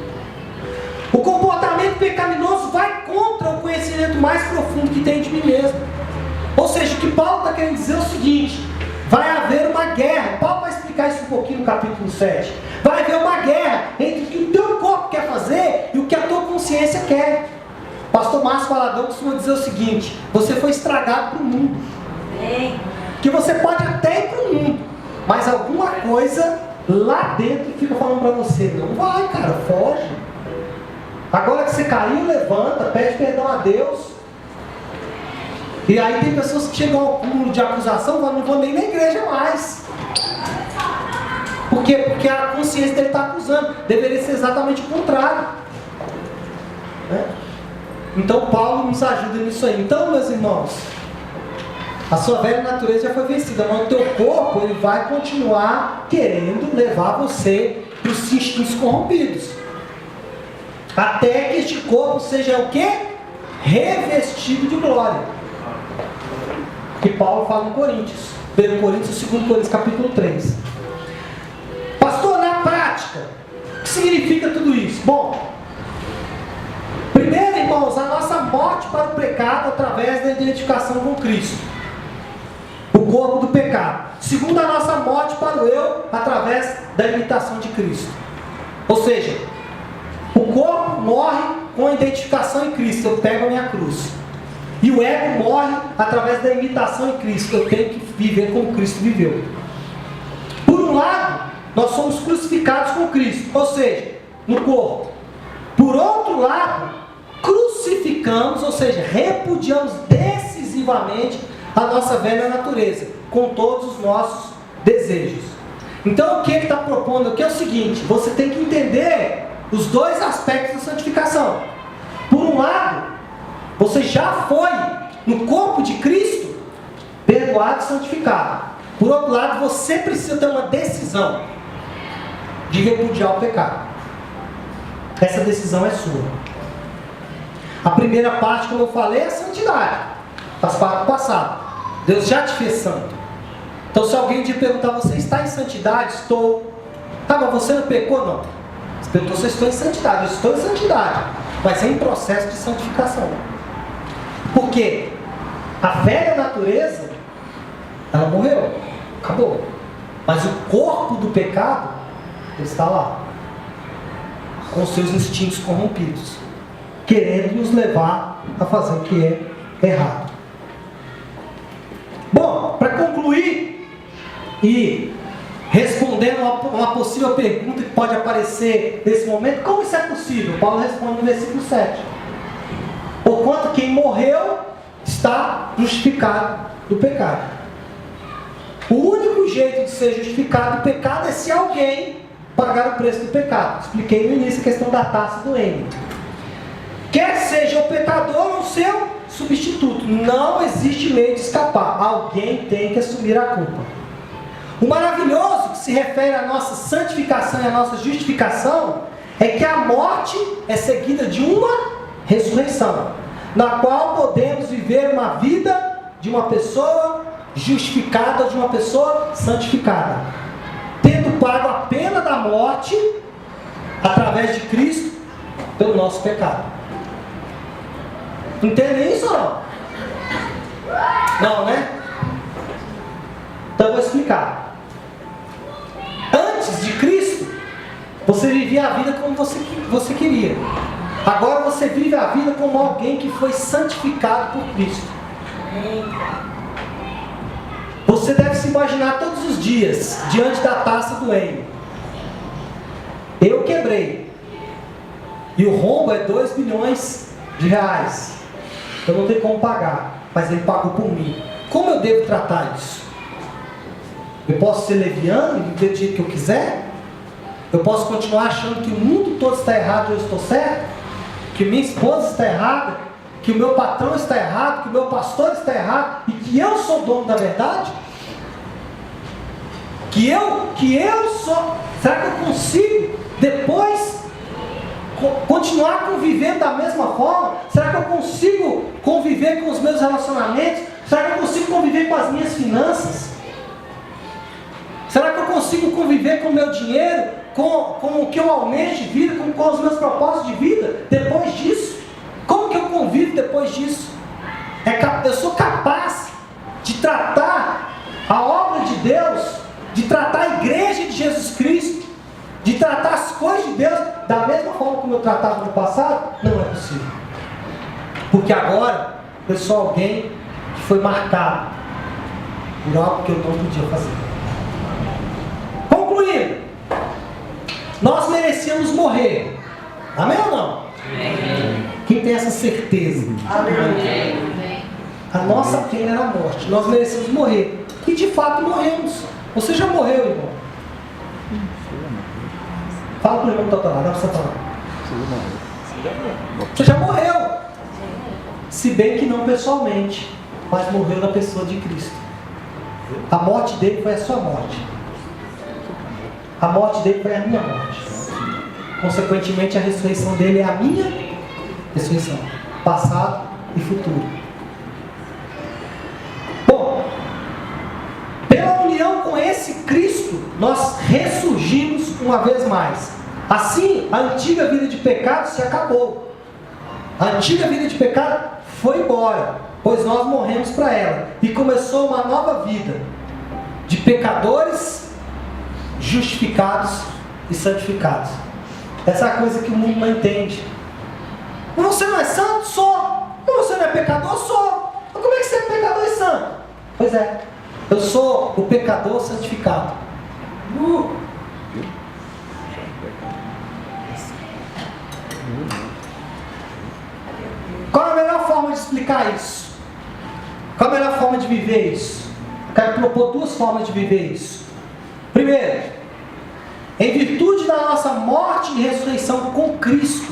[SPEAKER 1] o comportamento pecaminoso vai contra o conhecimento mais profundo que tem de mim mesmo. Ou seja, o que Paulo está querendo dizer é o seguinte: vai haver uma guerra. Paulo vai explicar isso um pouquinho no capítulo 7. Vai haver uma guerra entre o que o teu corpo quer fazer e o que a tua consciência quer. Pastor Márcio Valadão costuma dizer o seguinte: você foi estragado para o mundo. Que você pode até ir para o mundo, mas alguma coisa lá dentro fica falando para você: não vai, cara, foge. Agora que você caiu, levanta, pede perdão a Deus. E aí tem pessoas que chegam ao cúmulo de acusação, mas não vão nem na igreja mais. Por quê? Porque a consciência dele está acusando. Deveria ser exatamente o contrário. Então Paulo nos ajuda nisso aí. Então, meus irmãos, a sua velha natureza já foi vencida, mas o teu corpo ele vai continuar querendo levar você para os instintos corrompidos. Até que este corpo seja o quê? Revestido de glória. Que Paulo fala em Coríntios. 1 Coríntios, 2 Coríntios, capítulo 3. Pastor, na prática, o que significa tudo isso? Bom, primeiro, irmãos, a nossa morte para o pecado através da identificação com Cristo, o corpo do pecado. Segundo, a nossa morte para o eu através da imitação de Cristo. Ou seja, o corpo morre com a identificação em Cristo, eu pego a minha cruz. E o ego morre através da imitação em Cristo, eu tenho que viver como Cristo viveu. Por um lado, nós somos crucificados com Cristo, ou seja, no corpo. Por outro lado, crucificamos, ou seja, repudiamos decisivamente a nossa velha natureza, com todos os nossos desejos. Então o que ele está propondo aqui é o seguinte: você tem que entender os dois aspectos da santificação. Por um lado, você já foi no corpo de Cristo perdoado e santificado. Por outro lado, você precisa ter uma decisão de repudiar o pecado. Essa decisão é sua. A primeira parte, como eu falei, é a santidade. Faz parte do passado. Deus já te fez santo. Então se alguém te perguntar, você está em santidade? Estou. Tá, mas você não pecou? Não. Você perguntou se eu estou em santidade. Eu estou em santidade, mas é em processo de santificação. Por quê? A velha natureza, ela morreu, acabou. Mas o corpo do pecado, ele está lá, com seus instintos corrompidos, querendo nos levar a fazer o que é errado. Bom, para concluir e respondendo uma possível pergunta que pode aparecer nesse momento, como isso é possível? Paulo responde no versículo 7. Porquanto quem morreu está justificado do pecado. O único jeito de ser justificado do pecado é se alguém pagar o preço do pecado. Expliquei no início a questão da taça do N. Quer seja o pecador ou o seu substituto, não existe meio de escapar. Alguém tem que assumir a culpa. O maravilhoso que se refere à nossa santificação e à nossa justificação é que a morte é seguida de uma ressurreição, na qual podemos viver uma vida de uma pessoa justificada, de uma pessoa santificada, tendo pago a pena da morte através de Cristo pelo nosso pecado. Entendem isso ou não? Não, né? Então eu vou explicar. Antes de Cristo, você vivia a vida como você queria. Agora você vive a vida como alguém que foi santificado por Cristo. Você deve se imaginar todos os dias diante da taça do N. Eu quebrei. E o rombo é 2 bilhões de reais. Eu não tenho como pagar, mas ele pagou por mim. Como eu devo tratar isso? Eu posso ser leviano e viver do jeito que eu quiser? Eu posso continuar achando que o mundo todo está errado e eu estou certo? Que minha esposa está errada? Que o meu patrão está errado? Que o meu pastor está errado? E que eu sou dono da verdade? Que eu sou... Será que eu consigo depois continuar convivendo da mesma forma? Será que eu consigo conviver com os meus relacionamentos? Será que eu consigo conviver com as minhas finanças? Será que eu consigo conviver com o meu dinheiro, com o que eu almejo de vida, com os meus propósitos de vida depois disso? Como que eu convivo depois disso? Eu sou capaz de tratar a obra de Deus, de tratar a igreja de Jesus Cristo, de tratar as coisas de Deus da mesma forma como eu tratava no passado? Não é possível. Porque agora eu sou alguém que foi marcado por algo que eu não podia fazer. Concluindo, nós merecíamos morrer. Amém ou não? Amém. Quem tem essa certeza? Amém. A nossa pena era a morte. Nós merecíamos morrer. E de fato morremos. Você já morreu, irmão? Fala para o irmão que está lá, dá para você falar. Você já morreu. Se bem que não pessoalmente, mas morreu na pessoa de Cristo. A morte dele foi a sua morte. A morte dele foi a minha morte. Consequentemente, a ressurreição dele é a minha ressurreição. Passado e futuro. Bom, pela união com esse Cristo, nós ressurgimos uma vez mais. Assim, a antiga vida de pecado se acabou. A antiga vida de pecado foi embora, pois nós morremos para ela. E começou uma nova vida de pecadores justificados e santificados. Essa é a coisa que o mundo não entende. Você não é santo? Sou. Você não é pecador? Sou. Mas como é que você é pecador e santo? Pois é, eu sou o pecador santificado. Qual a melhor forma de explicar isso? Qual a melhor forma de viver isso? Eu quero propor 2 formas de viver isso. Primeiro, em virtude da nossa morte e ressurreição com Cristo,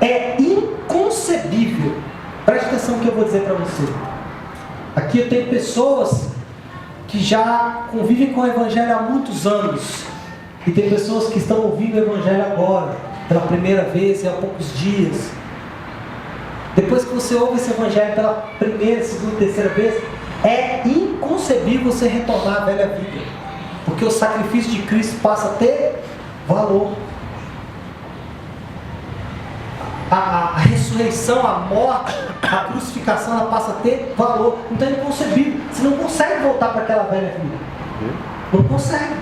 [SPEAKER 1] é inconcebível. Preste atenção no que eu vou dizer para você. Aqui eu tenho pessoas que já convivem com o Evangelho há muitos anos. E tem pessoas que estão ouvindo o Evangelho agora, pela primeira vez e há poucos dias. Depois que você ouve esse Evangelho pela primeira, segunda, terceira vez, é inconcebível inconcebível você retornar à velha vida. Porque o sacrifício de Cristo passa a ter valor. A ressurreição, a morte, a crucificação, ela passa a ter valor. Então é inconcebível. Você não consegue voltar para aquela velha vida. Não consegue.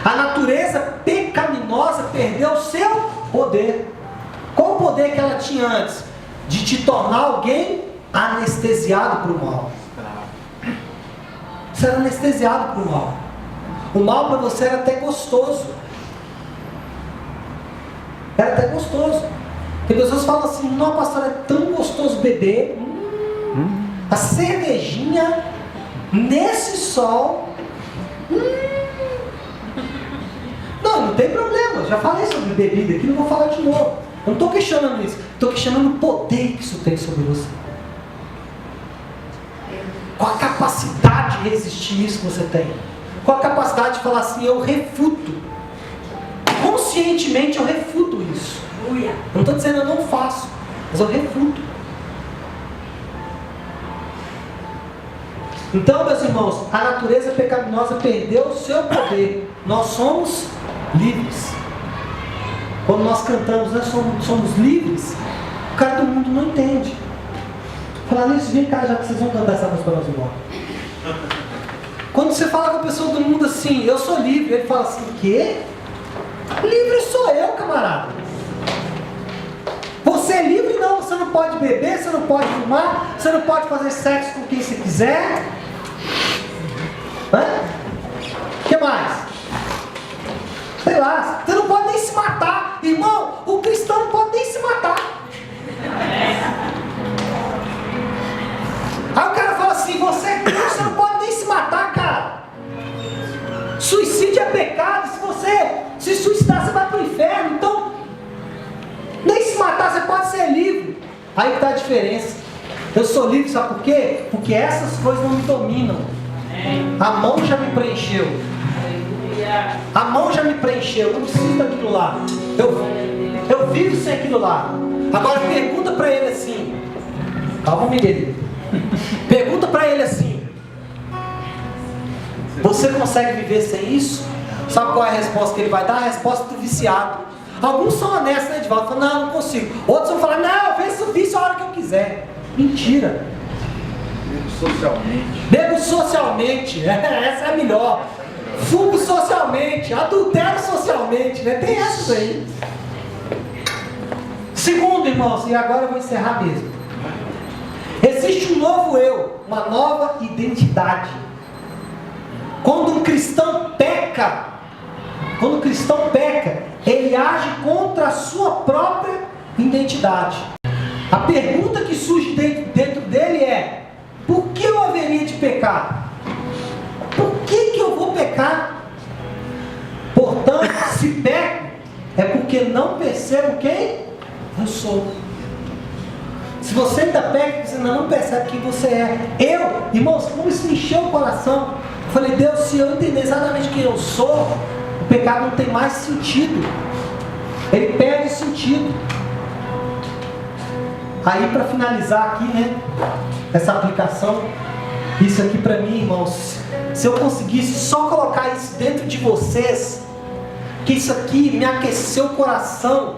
[SPEAKER 1] A natureza pecaminosa perdeu o seu poder. Qual o poder que ela tinha antes? De te tornar alguém anestesiado para o mal. Você era anestesiado para o mal. O mal para você era até gostoso. Era até gostoso. Tem pessoas que falam assim: não, pastor, é tão gostoso beber. A cervejinha nesse sol. Não tem problema. Já falei sobre bebida aqui, não vou falar de novo. Eu não estou questionando isso. Estou questionando o poder que isso tem sobre você. Qual a capacidade de resistir isso que você tem? Qual a capacidade de falar assim: eu refuto. Conscientemente eu refuto isso. Eu não estou dizendo eu não faço, mas eu refuto. Então, meus irmãos, a natureza pecaminosa perdeu o seu poder. Nós somos livres. Quando nós cantamos, nós somos livres, o cara do mundo não entende. Falar nisso, vem cá, já que vocês vão cantar essa música para nós embora. Quando você fala com a pessoa do mundo assim: eu sou livre, ele fala assim: quê? Livre sou eu, camarada. Você é livre? Não, você não pode beber, você não pode fumar, você não pode fazer sexo com quem você quiser. O que mais? Sei lá, você não pode nem se matar. Irmão, o cristão não pode nem se matar. Aí o cara fala assim: você é crente, você não pode nem se matar, cara. Suicídio é pecado. Se você se suicidar, você vai para o inferno. Então, nem se matar, você pode ser livre. Aí que está a diferença. Eu sou livre, sabe por quê? Porque essas coisas não me dominam. A mão já me preencheu. A mão já me preencheu. Eu não preciso daquilo lá. Eu vivo sem aquilo lá. Agora pergunta para ele assim. Calma, Miguel. Pergunta para ele assim: você consegue viver sem isso? Sabe qual é a resposta que ele vai dar? A resposta do viciado. Alguns são honestos, né, Edvaldo? Falam: não, não consigo. Outros vão falar: não, eu venço o vício a hora que eu quiser. Mentira.
[SPEAKER 4] Bebo socialmente.
[SPEAKER 1] Bebo socialmente. Essa é a melhor. Fumo socialmente. Adultero socialmente, né? Tem essas aí. Segundo, irmãos, e agora eu vou encerrar mesmo. Existe um novo eu, uma nova identidade. Quando um cristão peca, ele age contra a sua própria identidade. A pergunta que surge dentro dele é: por que eu haveria de pecar? Por que eu vou pecar? Portanto, se peco, é porque não percebo quem eu sou. Se você ainda peca, você ainda não percebe quem você é. Irmãos, como isso me encheu o coração. Eu falei: Deus, se eu entender exatamente quem eu sou, o pecado não tem mais sentido. Ele perde sentido. Aí, para finalizar aqui, né, essa aplicação, isso aqui para mim, irmãos, se eu conseguisse só colocar isso dentro de vocês, que isso aqui me aqueceu o coração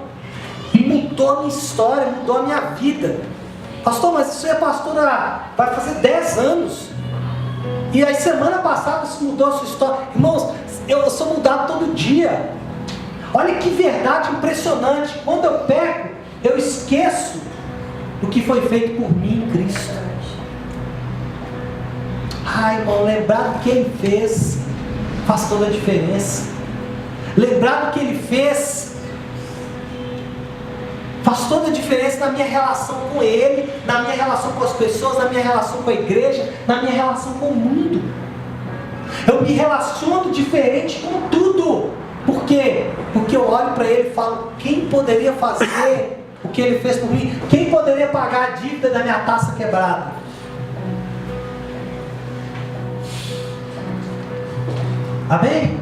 [SPEAKER 1] e mudou a minha história, mudou a minha vida. Pastor, mas isso é pastora, vai fazer 10 anos. E aí semana passada isso mudou a sua história. Irmãos, eu sou mudado todo dia. Olha que verdade impressionante. Quando eu peco, eu esqueço do que foi feito por mim em Cristo. Ai, irmão, lembrar do que Ele fez faz toda a diferença. Lembrar do que Ele fez faz toda a diferença na minha relação com Ele, na minha relação com as pessoas, na minha relação com a igreja, na minha relação com o mundo. Eu me relaciono diferente com tudo. Por quê? Porque eu olho para Ele e falo: quem poderia fazer o que Ele fez por mim? Quem poderia pagar a dívida da minha taça quebrada? Amém?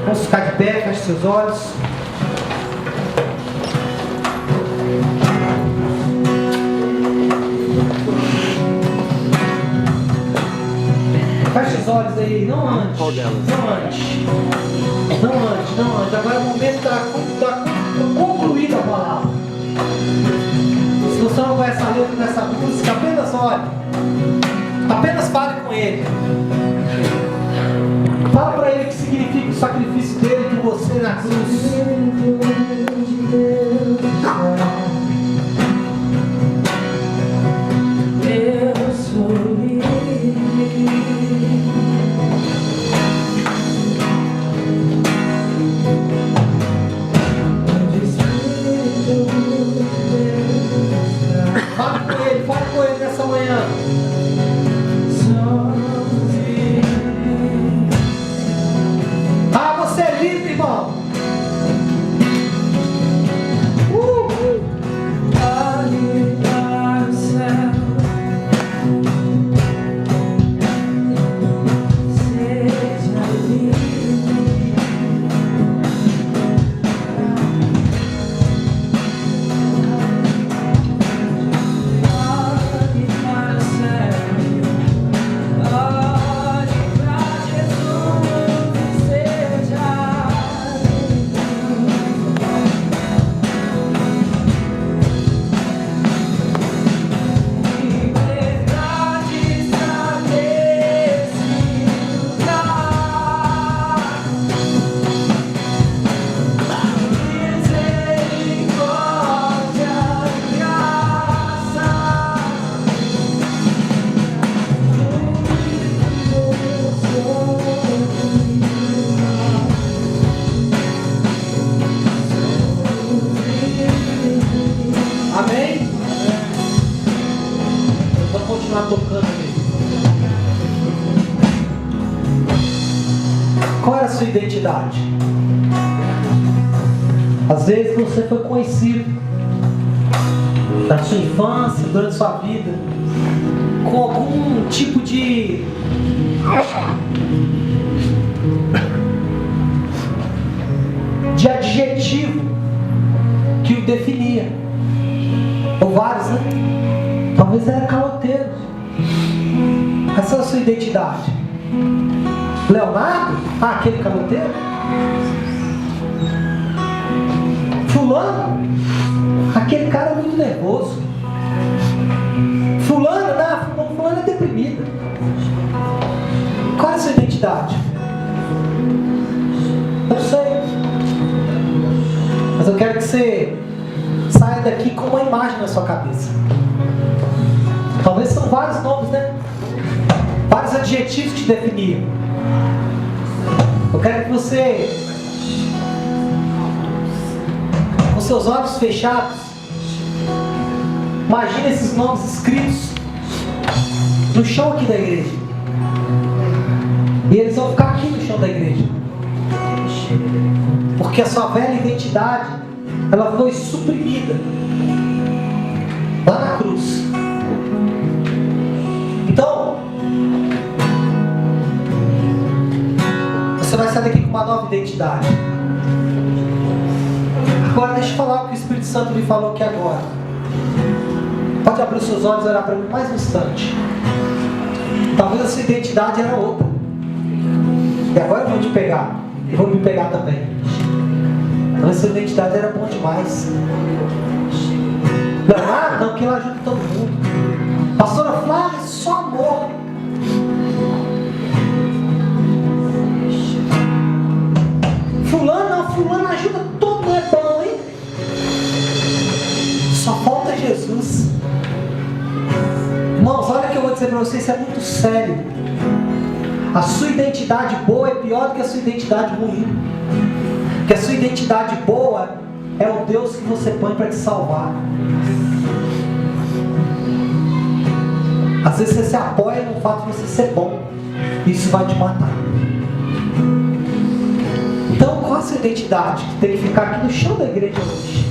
[SPEAKER 1] Vamos ficar de pé, feche seus olhos. os olhos aí, não antes.
[SPEAKER 3] Qual delas?
[SPEAKER 1] Não antes. Agora é o momento da concluída a palavra. Se você não conhece a letra dessa música, apenas olhe. Apenas fale com ele. Fala para ele o que significa o sacrifício dele por você na cruz.
[SPEAKER 2] Eu sou
[SPEAKER 1] Fala com ele nessa manhã. Ah, você é livre, irmão.
[SPEAKER 2] olhe para o céu. Seja livre. Olhe para o céu. Olhe para Jesus e seja liberdade está nesse lugar. Misericórdia e graça.
[SPEAKER 1] Amém? Vamos continuar tocando aqui. Qual é a sua identidade? Às vezes você foi conhecido na sua infância, durante a sua vida, com algum tipo de adjetivo que o definia. Ou vários, né? Talvez era caloteiro. Essa é a sua identidade. Leonardo? Ah, aquele caloteiro? Fulano? Aquele cara é muito nervoso. Fulano? Não, fulano é deprimido. Qual é a sua identidade? Eu sei. Mas eu quero que você saia daqui com uma imagem na sua cabeça. Talvez são vários nomes, né? Vários adjetivos que te definiam. Eu quero que você, com seus olhos fechados, imagine esses nomes escritos no chão aqui da igreja. E eles vão ficar aqui no chão da igreja. Porque a sua velha identidade, ela foi suprimida lá na cruz. Então, você vai sair daqui com uma nova identidade. Agora deixa eu falar o que o Espírito Santo me falou aqui agora. Pode abrir os seus olhos e olhar para mim mais um instante. Talvez a sua identidade era outra. E agora eu vou te pegar. Eu vou me pegar também. Talvez a sua identidade era bom demais. Leonardo, não, que ela ajuda todo mundo. Pastora Flávia, só amor. Fulano, não, fulano ajuda todo mundo, é bom, hein? Só falta Jesus. Irmãos, olha o que eu vou dizer para vocês, isso é muito sério. A sua identidade boa é pior do que a sua identidade ruim. Porque a sua identidade boa é o Deus que você põe para te salvar. Às vezes você se apoia no fato de você ser bom. Isso vai te matar. Então, qual a sua identidade que tem que ficar aqui no chão da igreja hoje?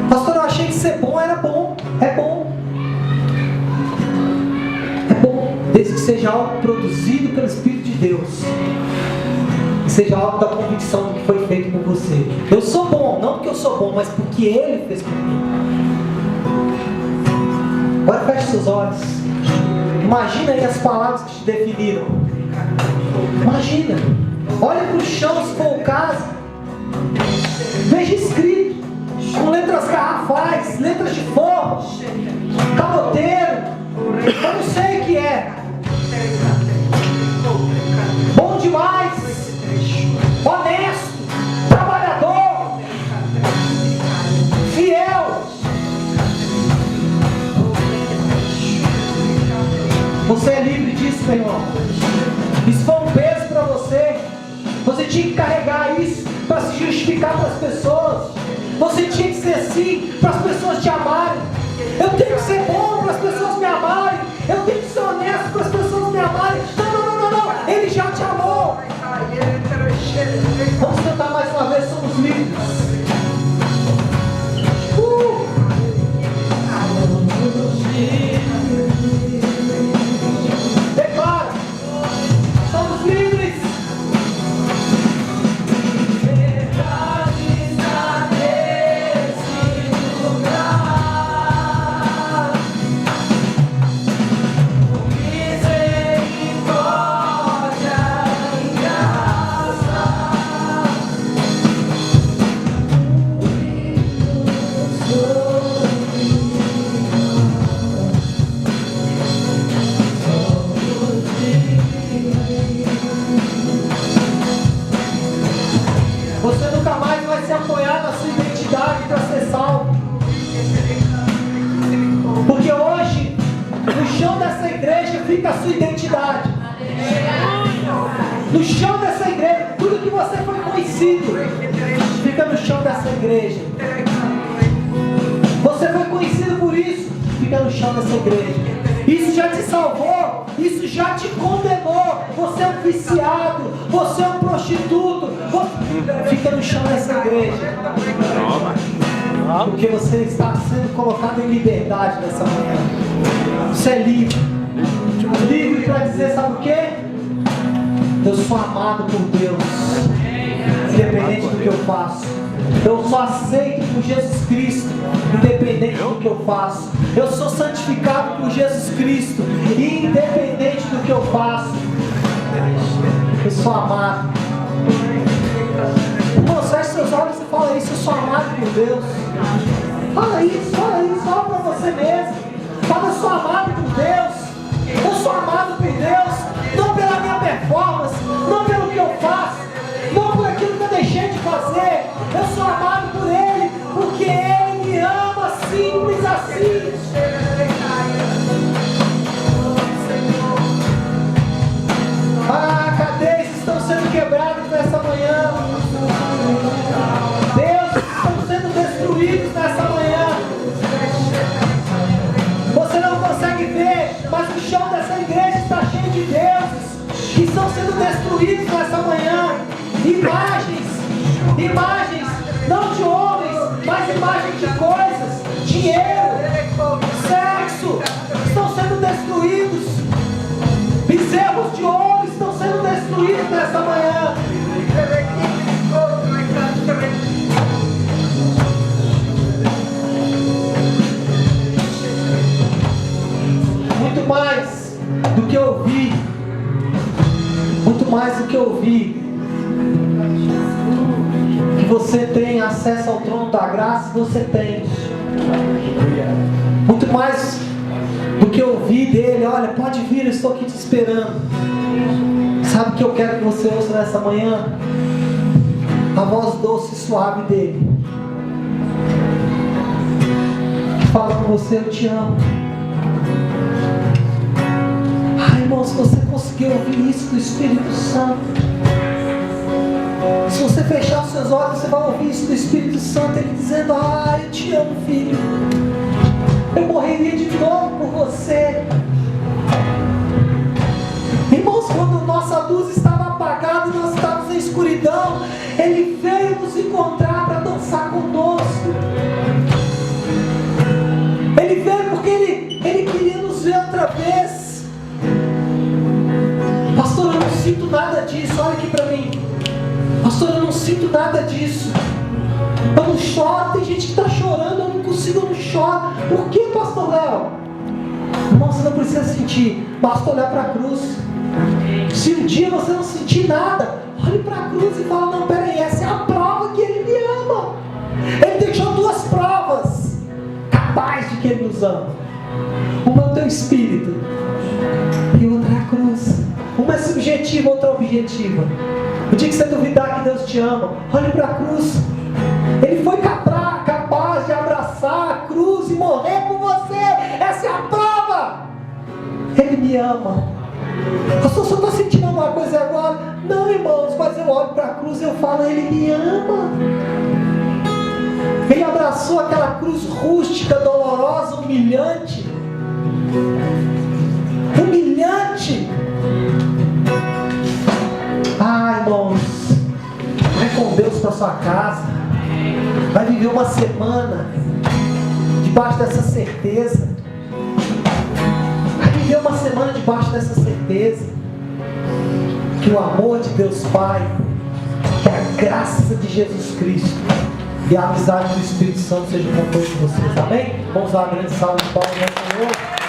[SPEAKER 1] Pastor, eu achei que ser bom era bom. É bom. É bom. Desde que seja algo produzido pelo Espírito de Deus. E seja algo da convicção do que foi feito por você. Eu sou bom, não porque eu sou bom, mas porque Ele fez por mim. Agora feche seus olhos. Imagina aí as palavras que te definiram. Imagina. Olha para o chão se for o caso. Veja escrito com letras garrafais, letras de fogo, caloteiro. Eu não sei o que é. Bom demais. Honesto. Trabalhador. Fiel. Você é livre disso, meu irmão. Isso foi um peso para você. Você tinha que carregar isso para se justificar para as pessoas. Você tinha que ser assim para as pessoas te amarem. Eu tenho que ser bom para as pessoas me amarem. Eu tenho que ser honesto para as pessoas me amarem. Não. Ele já te amou. Vamos cantar mais uma vez, somos livres. Declara, somos livres.
[SPEAKER 2] Verdade está nesse lugar. Misericórdia e graça.
[SPEAKER 1] Você nunca mais vai se apoiar na sua identidade para ser salvo. Porque hoje, no chão dessa igreja fica a sua identidade. No chão dessa igreja, tudo que você foi conhecido fica no chão dessa igreja. Você foi conhecido por isso, fica no chão dessa igreja. Isso já te salvou, isso já te condenou. Você é um viciado, você é um prostituto. Fica no chão dessa igreja. Porque você está sendo colocado em liberdade nessa manhã. Você é livre. Livre para dizer, sabe o quê? Eu sou amado por Deus, independente do que eu faço. Eu sou aceito por Jesus Cristo, independente do que eu faço. Eu sou santificado por Jesus Cristo, independente do que eu faço. Eu sou amado. Irmão, feche seus olhos e fala isso. Eu sou amado por Deus. Fala isso, fala para você mesmo. Fala, eu sou amado por Deus. Eu sou amado por Deus, não pela minha performance, não pelo que eu faço, não por aquilo que eu deixei de fazer. Eu sou amado por Ele, porque Ele me ama, simples assim. Cadeias estão sendo quebradas nessa manhã. Deus, estão sendo destruídos nessa manhã. Você não consegue ver, mas o chão dessa igreja está cheio de deuses que estão sendo destruídos nessa manhã. Imagens, não de homens, mas imagens de coisas, dinheiro, sexo, estão sendo destruídos. Bezerros de ouro estão sendo destruídos nessa manhã. Muito mais do que eu vi, que você tem acesso ao trono da graça, você tem. Muito mais do que eu vi dele. Olha, pode vir, eu estou aqui te esperando. Sabe o que eu quero que você ouça nessa manhã? A voz doce e suave dele, que fala com você: eu te amo. Irmão, se você conseguir ouvir isso do Espírito Santo, se você fechar os seus olhos, você vai ouvir isso do Espírito Santo, Ele dizendo: eu te amo, filho. Eu morreria de novo por você. Irmãos, quando nossa luz estava apagada e nós estávamos em escuridão, Ele veio nos encontrar para dançar conosco. Ele veio porque Ele queria nos ver outra vez. Pastor, eu não sinto nada disso. Olha aqui para mim. Pastor, eu não sinto nada disso. Eu não choro. Tem gente que está chorando. Eu não consigo, eu não choro. Por que, pastor Léo? Irmão, você não precisa sentir, basta olhar para a cruz. Se um dia você não sentir nada, olhe para a cruz e fala: não, peraí, essa é a prova que Ele me ama. Ele deixou duas provas capazes de que Ele nos ama. Uma é o teu espírito e outra é a cruz. Uma é subjetiva, outra é objetiva. O dia que você duvidar que Deus te ama, olhe para a cruz. Ele foi capaz de abraçar a cruz e morrer por você. Essa é a prova. Ele me ama. Pastor, só estou sentindo alguma coisa agora. Não, irmãos, mas eu olho para a cruz e eu falo: Ele me ama. Ele abraçou aquela cruz rústica, dolorosa, humilhante. Humilhante. Ah, irmãos, vai com Deus para sua casa. Vai viver uma semana debaixo dessa certeza. Vai viver uma semana debaixo dessa certeza que o amor de Deus Pai, que a graça de Jesus Cristo e a amizade do Espírito Santo seja com todos vocês. Amém? Vamos dar uma grande salva de palmas ao Senhor.